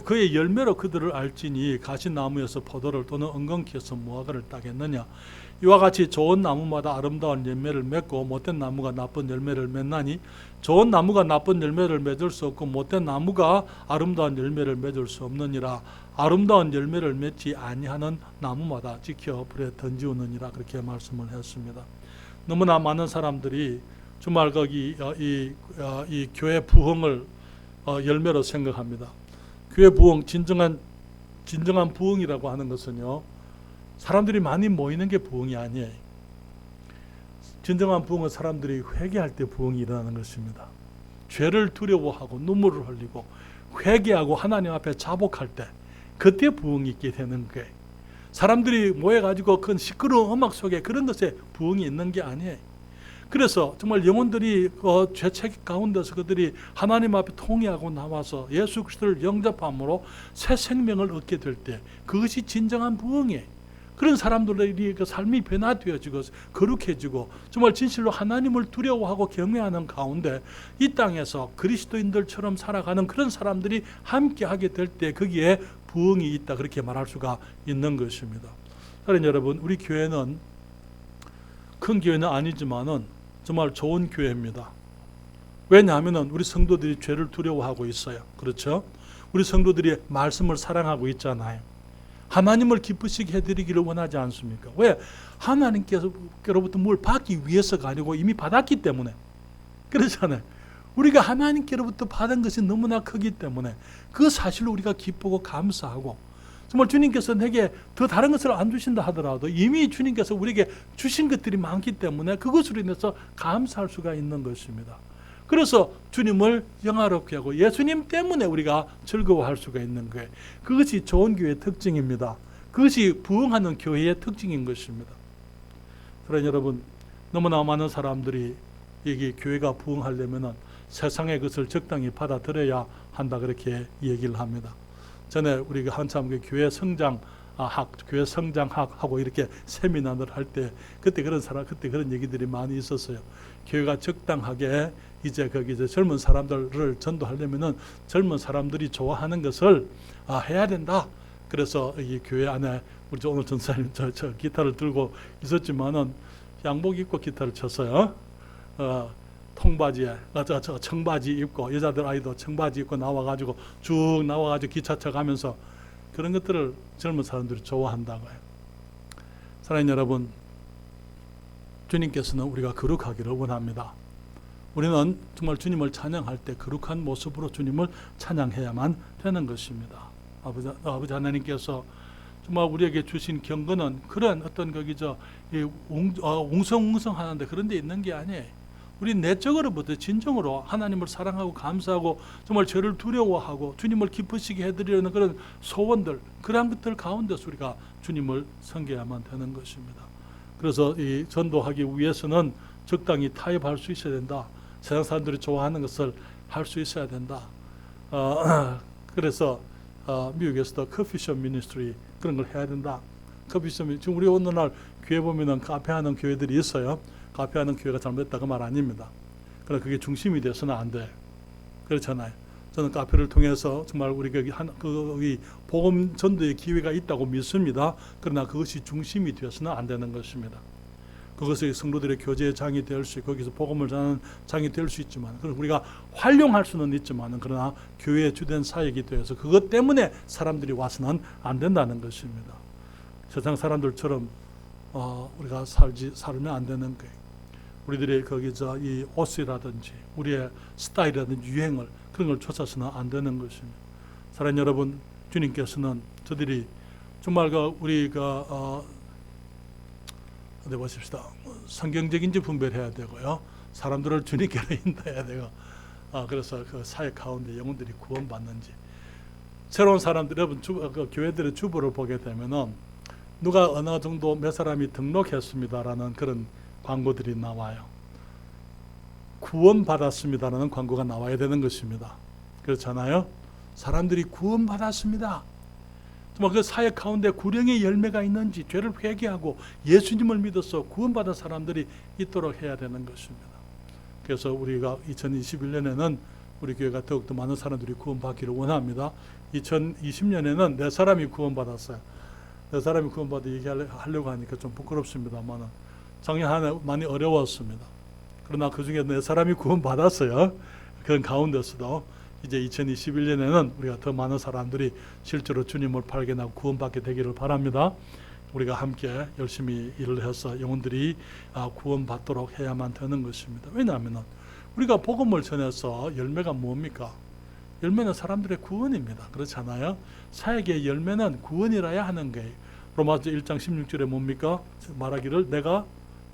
그의 열매로 그들을 알지니 가시나무에서 포도를 또는 엉겅퀴에서 무화과를 따겠느냐. 이와 같이 좋은 나무마다 아름다운 열매를 맺고 못된 나무가 나쁜 열매를 맺나니 좋은 나무가 나쁜 열매를 맺을 수 없고 못된 나무가 아름다운 열매를 맺을 수 없느니라. 아름다운 열매를 맺지 아니하는 나무마다 지켜 불에 던지우느니라. 그렇게 말씀을 했습니다. 너무나 많은 사람들이 정말 거기 이 교회 부흥을 열매로 생각합니다. 교회 부흥, 진정한 부흥이라고 하는 것은요, 사람들이 많이 모이는 게 부흥이 아니에요. 진정한 부흥은 사람들이 회개할 때 부흥이 일어나는 것입니다. 죄를 두려워하고 눈물을 흘리고 회개하고 하나님 앞에 자복할 때, 그때 부흥이 있게 되는 거예요. 사람들이 모여가지고 그 시끄러운 음악 속에 그런 것에 부흥이 있는 게 아니에요. 그래서 정말 영혼들이 죄책 가운데서 그들이 하나님 앞에 통회하고 나와서 예수 그리스도를 영접함으로 새 생명을 얻게 될 때 그것이 진정한 부흥이에요. 그런 사람들의 그 삶이 변화되어지고 거룩해지고 정말 진실로 하나님을 두려워하고 경외하는 가운데 이 땅에서 그리스도인들처럼 살아가는 그런 사람들이 함께하게 될 때 거기에 부흥이 있다, 그렇게 말할 수가 있는 것입니다. 사랑하는 여러분, 우리 교회는 큰 교회는 아니지만은 정말 좋은 교회입니다. 왜냐하면 우리 성도들이 죄를 두려워하고 있어요. 그렇죠? 우리 성도들이 말씀을 사랑하고 있잖아요. 하나님을 기쁘시게 해드리기를 원하지 않습니까? 왜? 하나님께로부터 뭘 받기 위해서가 아니고 이미 받았기 때문에. 그렇잖아요. 우리가 하나님께로부터 받은 것이 너무나 크기 때문에 그 사실로 우리가 기쁘고 감사하고, 정말 주님께서 내게 더 다른 것을 안 주신다 하더라도 이미 주님께서 우리에게 주신 것들이 많기 때문에 그것으로 인해서 감사할 수가 있는 것입니다. 그래서 주님을 영화롭게 하고 예수님 때문에 우리가 즐거워할 수가 있는 거예요. 그것이 좋은 교회의 특징입니다. 그것이 부흥하는 교회의 특징인 것입니다. 그러나 여러분, 너무나 많은 사람들이 이게 교회가 부흥하려면 세상의 것을 적당히 받아들여야 한다, 그렇게 얘기를 합니다. 전에 우리가 한참 그 교회 성장학하고 이렇게 세미나를 할 때 그때 그런 얘기들이 많이 있었어요. 교회가 적당하게 이제 젊은 사람들을 전도하려면은 젊은 사람들이 좋아하는 것을 해야 된다. 그래서 이 교회 안에 우리 오늘 전사님 저 기타를 들고 있었지만은 양복 입고 기타를 쳤어요. 통바지에 청바지 입고, 여자들 아이도 청바지 입고 나와가지고 쭉 나와가지고 기차 쳐가면서 그런 것들을 젊은 사람들이 좋아한다고요. 사랑하는 여러분, 주님께서는 우리가 거룩하기를 원합니다. 우리는 정말 주님을 찬양할 때 거룩한 모습으로 주님을 찬양해야만 되는 것입니다. 아버지 하나님께서 정말 우리에게 주신 경건은 그런 어떤 웅성웅성하는데 그런 데 있는 게 아니에요. 우리 내적으로부터 진정으로 하나님을 사랑하고 감사하고 정말 죄를 두려워하고 주님을 기쁘시게 해드리려는 그런 소원들, 그러한 것들 가운데서 우리가 주님을 섬겨야만 되는 것입니다. 그래서 이 전도하기 위해서는 적당히 타협할 수 있어야 된다. 세상 사람들이 좋아하는 것을 할 수 있어야 된다. 그래서 미국에서도 커피숍 미니스트리 그런 걸 해야 된다. 커피숍, 지금 우리 오늘날 교회 보면은 카페하는 교회들이 있어요. 카페하는 교회가 잘못됐다고 말 아닙니다. 그러나 그게 중심이 돼서는 안 돼. 그렇잖아요. 저는 카페를 통해서 정말 우리가 복음 전도의 기회가 있다고 믿습니다. 그러나 그것이 중심이 되어서는 안 되는 것입니다. 그것이 성도들의 교제의 장이 될 수 있고 거기서 복음을 전하는 장이 될 수 있지만, 그걸 우리가 활용할 수는 있지만, 그러나 교회의 주된 사역이 되어서 그것 때문에 사람들이 와서는 안 된다는 것입니다. 세상 사람들처럼 우리가 살면 안 되는 거예요. 우리들의 이 옷이라든지 우리의 스타일이라든지 유행을, 그런 걸 쫓아서는 안 되는 것입니다. 사랑하는 여러분, 주님께서는 저들이 정말 어디 보십시다. 성경적인지 분별해야 되고요. 사람들을 주님께로 인도해야 되고, 그래서 그 사역 가운데 영혼들이 구원받는지. 새로운 사람들, 여러분, 교회들의 주보를 보게 되면은 누가 어느 정도 몇 사람이 등록했습니다라는 그런 광고들이 나와요. 구원받았습니다라는 광고가 나와야 되는 것입니다. 그렇잖아요. 사람들이 구원받았습니다. 정말 그 사역 가운데 구령의 열매가 있는지, 죄를 회개하고 예수님을 믿어서 구원받은 사람들이 있도록 해야 되는 것입니다. 그래서 우리가 2021년에는 우리 교회가 더욱더 많은 사람들이 구원받기를 원합니다. 2020년에는 4사람이 구원받았어요. 4사람이 구원받아 얘기하려고 하니까 좀 부끄럽습니다만 작년 한 해 많이 어려웠습니다. 그러나 그 중에 4사람이 구원받았어요. 그런 가운데서도 이제 2021년에는 우리가 더 많은 사람들이 실제로 주님을 발견하고 구원받게 되기를 바랍니다. 우리가 함께 열심히 일을 해서 영혼들이 구원받도록 해야만 되는 것입니다. 왜냐하면 우리가 복음을 전해서 열매가 뭡니까? 열매는 사람들의 구원입니다. 그렇잖아요. 사역의 열매는 구원이라야 하는 거예요. 로마서 1장 16절에 뭡니까? 말하기를 내가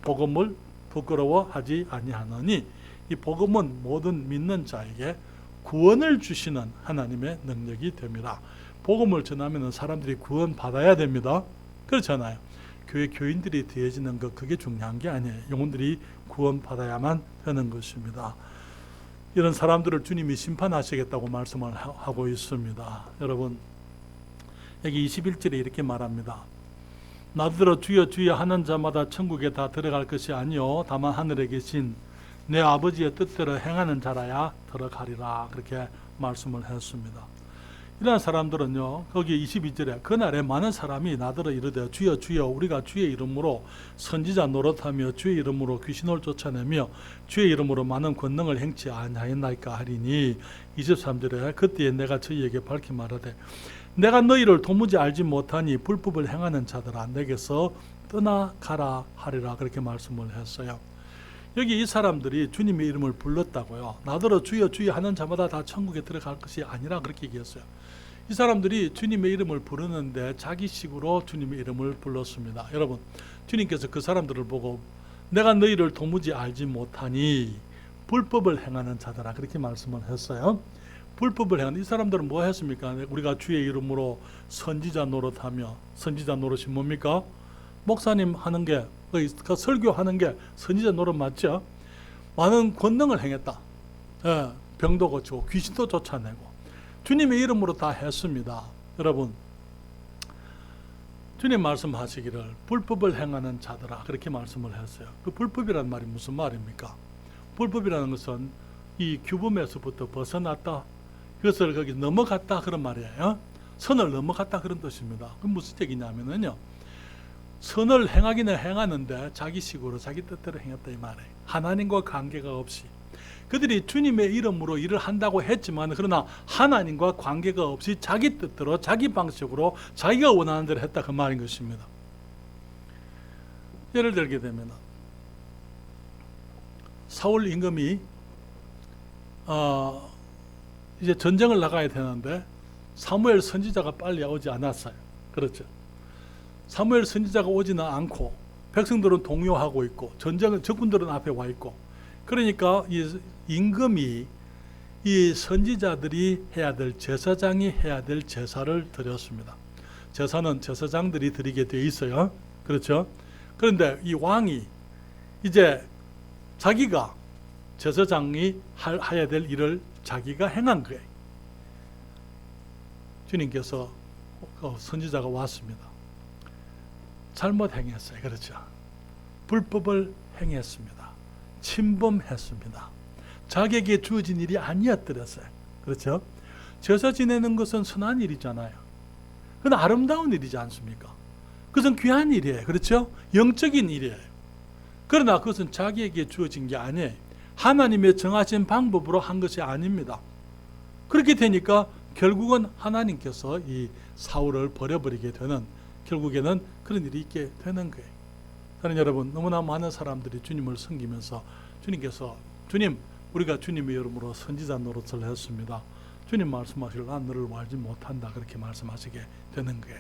복음을 부끄러워하지 아니하노니, 이 복음은 모든 믿는 자에게 구원을 주시는 하나님의 능력이 됩니다. 복음을 전하면 사람들이 구원 받아야 됩니다. 그렇잖아요. 교회 교인들이 더해지는 것, 그게 중요한 게 아니에요. 영혼들이 구원받아야만 되는 것입니다. 이런 사람들을 주님이 심판하시겠다고 말씀을 하고 있습니다. 여러분, 여기 21절에 이렇게 말합니다. 나더러 주여 주여 하는 자마다 천국에 다 들어갈 것이 아니요 다만 하늘에 계신 내 아버지의 뜻대로 행하는 자라야 들어가리라, 그렇게 말씀을 했습니다. 이러한 사람들은요, 거기 22절에 그날에 많은 사람이 나더러 이르되 주여 주여 우리가 주의 이름으로 선지자 노릇하며 주의 이름으로 귀신을 쫓아내며 주의 이름으로 많은 권능을 행치 아니하였나이까 하리니, 23절에 그때에 내가 저희에게 밝히 말하되 내가 너희를 도무지 알지 못하니 불법을 행하는 자들아 내게서 떠나가라 하리라, 그렇게 말씀을 했어요. 여기 이 사람들이 주님의 이름을 불렀다고요. 나더러 주여 주여 하는 자마다 다 천국에 들어갈 것이 아니라 그렇게 얘기했어요. 이 사람들이 주님의 이름을 부르는데 자기식으로 주님의 이름을 불렀습니다. 여러분, 주님께서 그 사람들을 보고 내가 너희를 도무지 알지 못하니 불법을 행하는 자들아, 그렇게 말씀을 했어요. 불법을 행하는 이 사람들은 뭐 했습니까? 우리가 주의 이름으로 선지자 노릇하며, 선지자 노릇이 뭡니까? 목사님 하는 게, 그 설교하는 게 선지자 노릇 맞죠? 많은 권능을 행했다. 예, 병도 고치고 귀신도 쫓아내고 주님의 이름으로 다 했습니다. 여러분, 주님 말씀하시기를 불법을 행하는 자들아, 그렇게 말씀을 했어요. 그 불법이라는 말이 무슨 말입니까? 불법이라는 것은 이 규범에서부터 벗어났다, 그것을 거기 넘어갔다, 그런 말이에요. 선을 넘어갔다, 그런 뜻입니다. 그 무슨 얘기냐면요, 선을 행하기는 행하는데 자기식으로 자기 뜻대로 행했다, 이 말이에요. 하나님과 관계가 없이. 그들이 주님의 이름으로 일을 한다고 했지만 그러나 하나님과 관계가 없이 자기 뜻대로 자기 방식으로 자기가 원하는 대로 했다, 그 말인 것입니다. 예를 들게 되면 사울 임금이 이제 전쟁을 나가야 되는데 사무엘 선지자가 빨리 오지 않았어요. 그렇죠. 사무엘 선지자가 오지는 않고 백성들은 동요하고 있고 전쟁은 적군들은 앞에 와 있고, 그러니까 이 임금이 이 선지자들이 해야 될, 제사장이 해야 될 제사를 드렸습니다. 제사는 제사장들이 드리게 돼 있어요. 그렇죠. 그런데 이 왕이 이제 자기가 제사장이 해야 될 일을 자기가 행한 거예요. 주님께서 선지자가 왔습니다. 잘못 행했어요. 그렇죠. 불법을 행했습니다. 침범했습니다. 자기에게 주어진 일이 아니었더랬어요. 그렇죠. 제사 지내는 것은 선한 일이잖아요. 그건 아름다운 일이지 않습니까? 그것은 귀한 일이에요. 그렇죠. 영적인 일이에요. 그러나 그것은 자기에게 주어진 게 아니에요. 하나님의 정하신 방법으로 한 것이 아닙니다. 그렇게 되니까 결국은 하나님께서 이 사울을 버려버리게 되는, 결국에는 그런 일이 있게 되는 거예요. 저는 여러분, 너무나 많은 사람들이 주님을 섬기면서 주님께서, 주님, 우리가 주님의 이름으로 선지자 노릇을 했습니다. 주님 말씀하시길 난 너를 알지 못한다, 그렇게 말씀하시게 되는 거예요.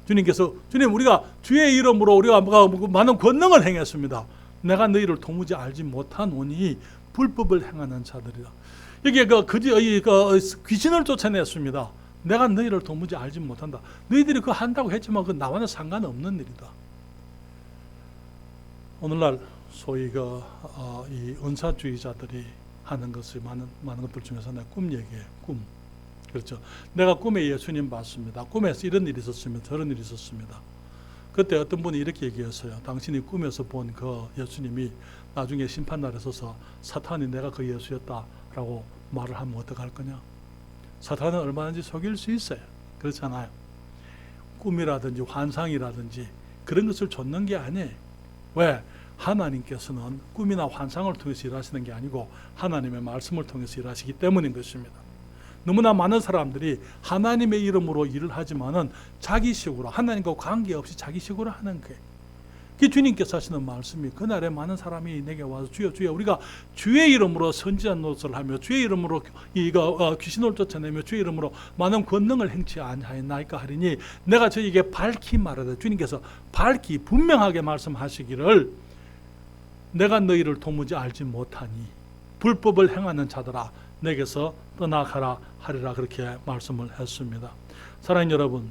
주님께서, 주님, 우리가 주의 이름으로 우리가 많은 권능을 행했습니다. 내가 너희를 도무지 알지 못하노니 불법을 행하는 자들이다. 여기에 귀신을 쫓아냈습니다. 내가 너희를 도무지 알지 못한다. 너희들이 그거 한다고 했지만 그 나와는 상관없는 일이다. 오늘날 소위 이 은사주의자들이 하는 것이 많은 것들 중에서 내 꿈 얘기예요. 꿈. 그렇죠. 내가 꿈에 예수님 봤습니다. 꿈에서 이런 일이 있었습니다. 저런 일이 있었습니다. 그때 어떤 분이 이렇게 얘기했어요. 당신이 꿈에서 본 그 예수님이 나중에 심판날에 서서 사탄이 내가 그 예수였다라고 말을 하면 어떡할 거냐. 사탄은 얼마든지 속일 수 있어요. 그렇잖아요. 꿈이라든지 환상이라든지 그런 것을 좇는 게 아니에요. 왜? 하나님께서는 꿈이나 환상을 통해서 일하시는 게 아니고 하나님의 말씀을 통해서 일하시기 때문인 것입니다. 너무나 많은 사람들이 하나님의 이름으로 일을 하지만은 자기식으로, 하나님과 관계없이 자기식으로 하는 거예요. 그 주님께서 하시는 말씀이, 그날에 많은 사람이 내게 와서 주여 주여 우리가 주의 이름으로 선지자 노릇을 하며 주의 이름으로 귀신을 쫓아내며 주의 이름으로 많은 권능을 행치 아니하였나이까 하리니, 내가 저에게 밝히 말하되, 주님께서 밝히 분명하게 말씀하시기를 내가 너희를 도무지 알지 못하니 불법을 행하는 자들아 내게서 떠나가라 하리라, 그렇게 말씀을 했습니다. 사랑하는 여러분,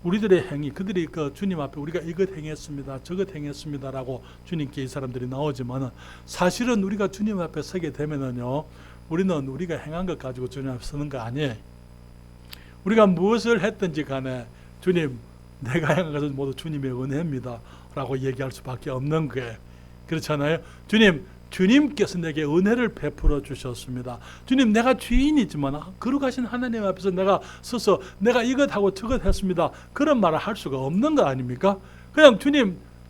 우리들의 행위, 그들이 그 주님 앞에 우리가 이것 행했습니다, 저것 행했습니다라고 주님께 이 사람들이 나오지만은 사실은 우리가 주님 앞에 서게 되면은요, 우리는 우리가 행한 것 가지고 주님 앞에 서는 거 아니에요. 우리가 무엇을 했든지 간에 주님, 내가 행한 것은 모두 주님의 은혜입니다 라고 얘기할 수밖에 없는 거예요. 그렇잖아요. 주님께서 내게 은혜를 베풀어 주셨습니다. 주님, 내가 죄인이지만 거룩하신 하나님 앞에서 내가 서서 내가 이것하고 저것 했습니다, 그런 말을 할 수가 없는 거 아닙니까? 그냥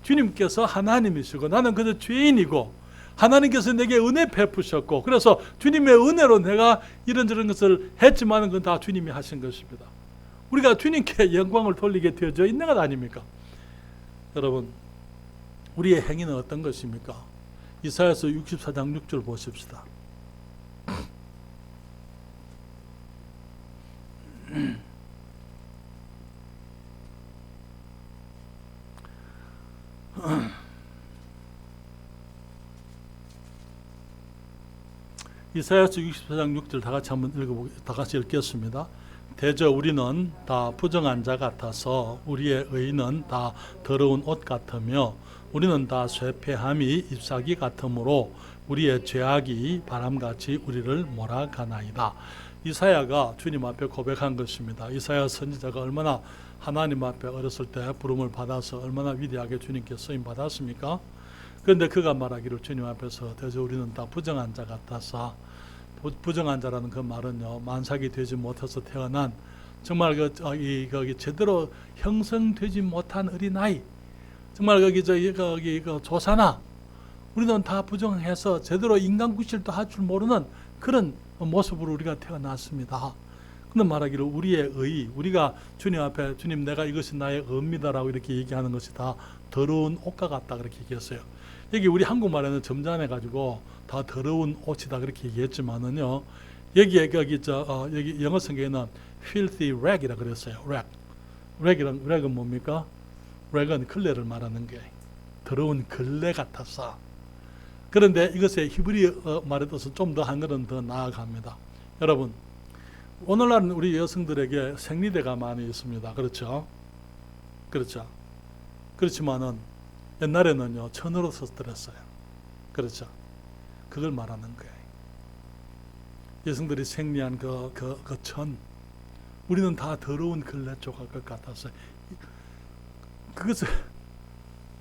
주님께서 하나님이시고 나는 그저 죄인이고 하나님께서 내게 은혜 베푸셨고, 그래서 주님의 은혜로 내가 이런저런 것을 했지만 그건 다 주님이 하신 것입니다. 우리가 주님께 영광을 돌리게 되어져 있는 것 아닙니까? 여러분, 우리의 행위는 어떤 것입니까? 이사야서 64장 6절 보십시다. 이사야서 64장 6절 다 같이 읽겠습니다. 대저 우리는 다 부정한 자 같아서 우리의 의는 다 더러운 옷 같으며 우리는 다 쇠폐함이 잎사귀 같으므로 우리의 죄악이 바람같이 우리를 몰아가나이다. 이사야가 주님 앞에 고백한 것입니다. 이사야 선지자가 얼마나 하나님 앞에 어렸을 때 부름을 받아서 얼마나 위대하게 주님께 쓰임 받았습니까? 그런데 그가 말하기를 주님 앞에서 대저 우리는 다 부정한 자 같아서, 부정한 자라는 그 말은요, 만삭이 되지 못해서 태어난 정말 거기 제대로 형성되지 못한 어린아이, 정말 거기 조사나, 우리는 다 부정해서 제대로 인간 구실도 할 줄 모르는 그런 모습으로 우리가 태어났습니다. 그는 말하기를 우리의 의, 우리가 주님 앞에 주님, 내가 이것이 나의 의입니다라고 이렇게 얘기하는 것이 다 더러운 옷과 같다 그렇게 얘기했어요. 여기 우리 한국말에는 점잖해 가지고 다 더러운 옷이다 그렇게 얘기했지만은요, 여기 영어 성경에는 filthy rag이라 그랬어요. rag은 뭡니까? rag은 걸레를 말하는 게 더러운 걸레 같아서. 그런데 이것의 히브리 말의 뜻은 좀 더 한 걸음 더 나아갑니다. 여러분, 오늘날은 우리 여성들에게 생리대가 많이 있습니다. 그렇죠? 그렇지만은 옛날에는요, 천으로 썼더랬어요. 그렇죠? 그걸 말하는 거예요. 여성들이 생리한 그 천, 우리는 다 더러운 걸레 조각 같아서,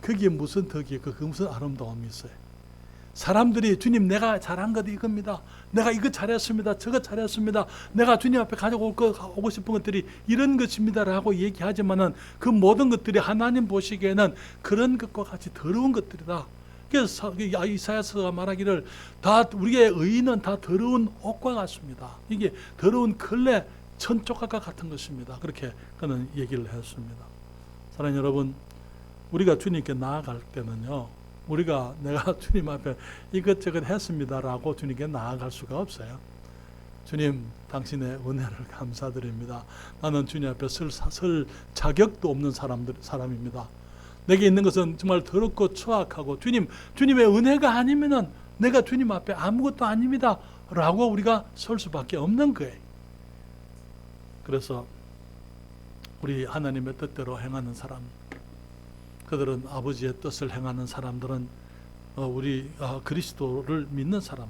거기에 무슨 덕이, 그 무슨 아름다움이 있어요. 사람들이 주님, 내가 잘한 것 이겁니다, 내가 이거 잘했습니다, 저거 잘했습니다, 내가 주님 앞에 오고 싶은 것들이 이런 것입니다 라고 얘기하지만은 그 모든 것들이 하나님 보시기에는 그런 것과 같이 더러운 것들이다. 그래서 이사야서가 말하기를 다 우리의 의인은 다 더러운 옷과 같습니다. 이게 더러운 걸레 천조각과 같은 것입니다. 그렇게 그는 얘기를 했습니다. 사랑하는 여러분, 우리가 주님께 나아갈 때는요, 내가 주님 앞에 이것저것 했습니다라고 주님께 나아갈 수가 없어요. 주님, 당신의 은혜를 감사드립니다. 나는 주님 앞에 설 자격도 없는 사람입니다. 내게 있는 것은 정말 더럽고 추악하고 주님의 은혜가 아니면은 내가 주님 앞에 아무것도 아닙니다 라고 우리가 설 수밖에 없는 거예요. 그래서 우리 하나님의 뜻대로 행하는 사람, 그들은 아버지의 뜻을 행하는 사람들은 그리스도를 믿는 사람,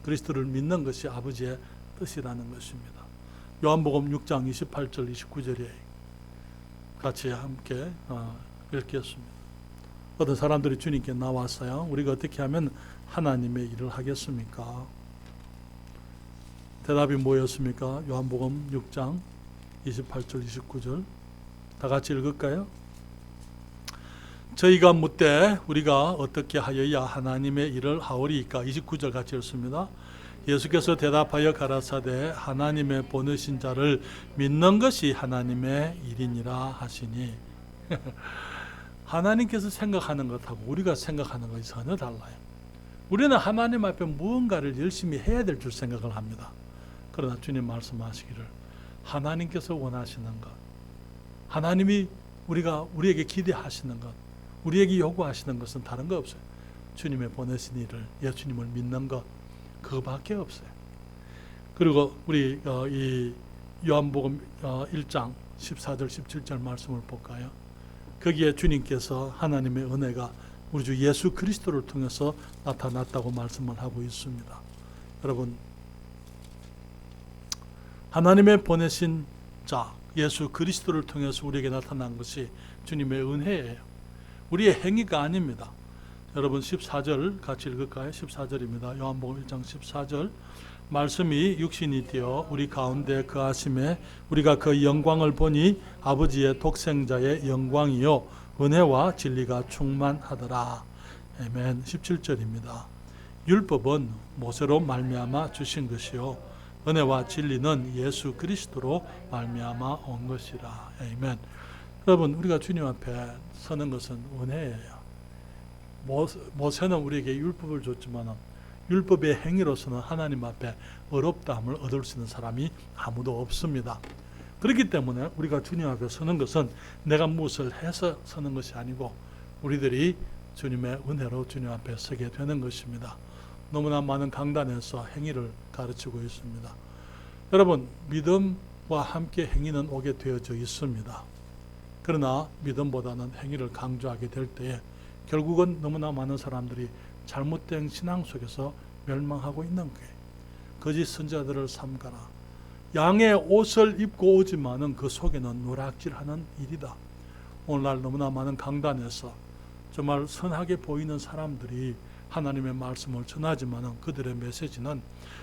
그리스도를 믿는 것이 아버지의 뜻이라는 것입니다. 요한복음 6장 28절 29절에 같이 함께 읽겠습니다. 어떤 사람들이 주님께 나왔어요. 우리가 어떻게 하면 하나님의 일을 하겠습니까? 대답이 뭐였습니까? 요한복음 6장 28절 29절 다 같이 읽을까요? 저희가 묻되 우리가 어떻게 하여야 하나님의 일을 하오리이까? 29절 같이 읽습니다. 예수께서 대답하여 가라사대 하나님의 보내신 자를 믿는 것이 하나님의 일이니라 하시니 하나님께서 생각하는 것하고 우리가 생각하는 것이 전혀 달라요. 우리는 하나님 앞에 무언가를 열심히 해야 될 줄 생각을 합니다. 그러나 주님 말씀하시기를 하나님께서 원하시는 것, 하나님이 우리에게 기대하시는 것, 우리에게 요구하시는 것은 다른 거 없어요. 주님의 보내신 일을, 예수님을 믿는 것, 그거밖에 없어요. 그리고 우리 이 요한복음 1장 14절 17절 말씀을 볼까요? 거기에 주님께서 하나님의 은혜가 우리 주 예수 그리스도를 통해서 나타났다고 말씀을 하고 있습니다. 여러분, 하나님의 보내신 자 예수 그리스도를 통해서 우리에게 나타난 것이 주님의 은혜예요. 우리의 행위가 아닙니다. 여러분 14절 같이 읽을까요? 14절입니다. 요한복음 1장 14절 말씀이 육신이 되어 우리 가운데 거하심에 우리가 그 영광을 보니 아버지의 독생자의 영광이요 은혜와 진리가 충만하더라. 아멘. 17절입니다. 율법은 모세로 말미암아 주신 것이요 은혜와 진리는 예수 그리스도로 말미암아 온 것이라. 아멘. 여러분, 우리가 주님 앞에 서는 것은 은혜예요. 모세는 우리에게 율법을 줬지만 율법의 행위로서는 하나님 앞에 어렵다함을 얻을 수 있는 사람이 아무도 없습니다. 그렇기 때문에 우리가 주님 앞에 서는 것은 내가 무엇을 해서 서는 것이 아니고 우리들이 주님의 은혜로 주님 앞에 서게 되는 것입니다. 너무나 많은 강단에서 행위를 가르치고 있습니다. 여러분, 믿음과 함께 행위는 오게 되어져 있습니다. 그러나 믿음보다는 행위를 강조하게 될 때에 결국은 너무나 많은 사람들이 잘못된 신앙 속에서 멸망하고 있는 거예요. 거짓 선지자들을 삼가라. 양의 옷을 입고 오지만은 그 속에는 노략질하는 일이다. 오늘날 너무나 많은 강단에서 정말 선하게 보이는 사람들이 하나님의 말씀을 전하지만은 그들의 메시지는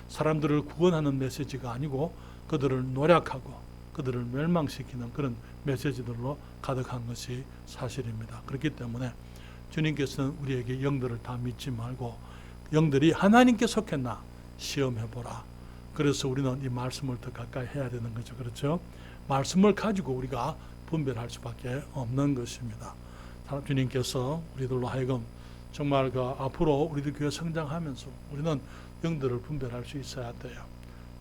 사람들을 구원하는 메시지가 아니고 그들을 노략하고 그들을 멸망시키는 그런 메시지들로 가득한 것이 사실입니다. 그렇기 때문에 주님께서는 우리에게 영들을 다 믿지 말고 영들이 하나님께 속했나 시험해보라. 그래서 우리는 이 말씀을 더 가까이 해야 되는 거죠. 그렇죠? 말씀을 가지고 우리가 분별할 수밖에 없는 것입니다. 주님께서 우리들로 하여금 정말 앞으로 우리들 교회 성장하면서 우리는 영들을 분별할 수 있어야 돼요.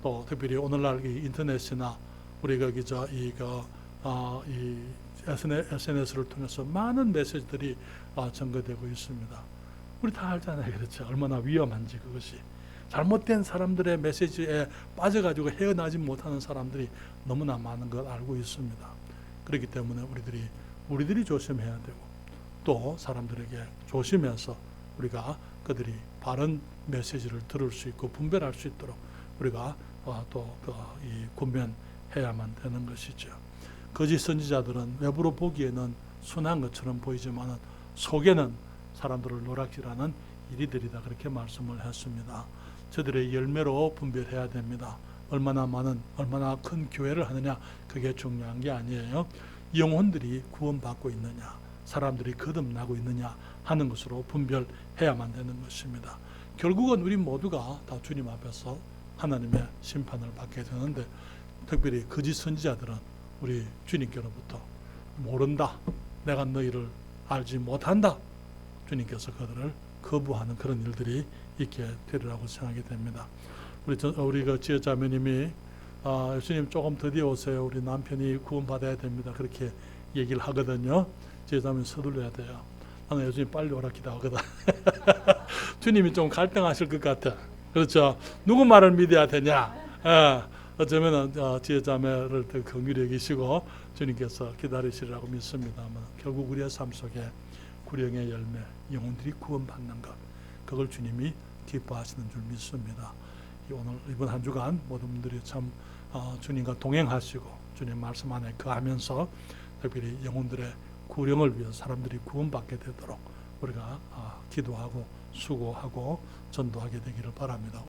또 특별히 오늘날 이 인터넷이나 우리가 이 SNS를 통해서 많은 메시지들이 전거되고 있습니다. 우리 다 알잖아요. 그렇죠? 얼마나 위험한지 그것이. 잘못된 사람들의 메시지에 빠져가지고 헤어나지 못하는 사람들이 너무나 많은 걸 알고 있습니다. 그렇기 때문에 우리들이 조심해야 되고 또 사람들에게 조심해서 우리가 그들이 바른 메시지를 들을 수 있고 분별할 수 있도록 우리가 또 군면해야만 되는 것이죠. 거짓 선지자들은 외부로 보기에는 순한 것처럼 보이지만 속에는 사람들을 노략질하는 이리들이다. 그렇게 말씀을 했습니다. 저들의 열매로 분별해야 됩니다. 얼마나 큰 교회를 하느냐 그게 중요한 게 아니에요. 영혼들이 구원받고 있느냐 사람들이 거듭나고 있느냐 하는 것으로 분별해야만 되는 것입니다. 결국은 우리 모두가 다 주님 앞에서 하나님의 심판을 받게 되는데 특별히 거짓 선지자들은 우리 주님께로부터 모른다. 내가 너희를 알지 못한다. 주님께서 그들을 거부하는 그런 일들이 있게 되리라고 생각이 됩니다. 우리 그 지혜자매님이 예수님 조금 드디어 오세요. 우리 남편이 구원받아야 됩니다. 그렇게 얘기를 하거든요. 지혜자매님 서둘러야 돼요. 나는 예수님 빨리 오라 기도하거든. 주님이 좀 갈등하실 것 같아. 그렇죠? 누구 말을 믿어야 되냐? 어쩌면 지혜자매를 더 긍휼히 여기시고 주님께서 기다리시리라고 믿습니다만 결국 우리의 삶 속에 구령의 열매, 영혼들이 구원받는 것 그걸 주님이 기뻐하시는 줄 믿습니다. 오늘 이번 한 주간 모든 분들이 참 주님과 동행하시고 주님 말씀 안에 거하면서 특별히 영혼들의 구령을 위해서 사람들이 구원받게 되도록 우리가 기도하고 수고하고 전도하게 되기를 바랍니다.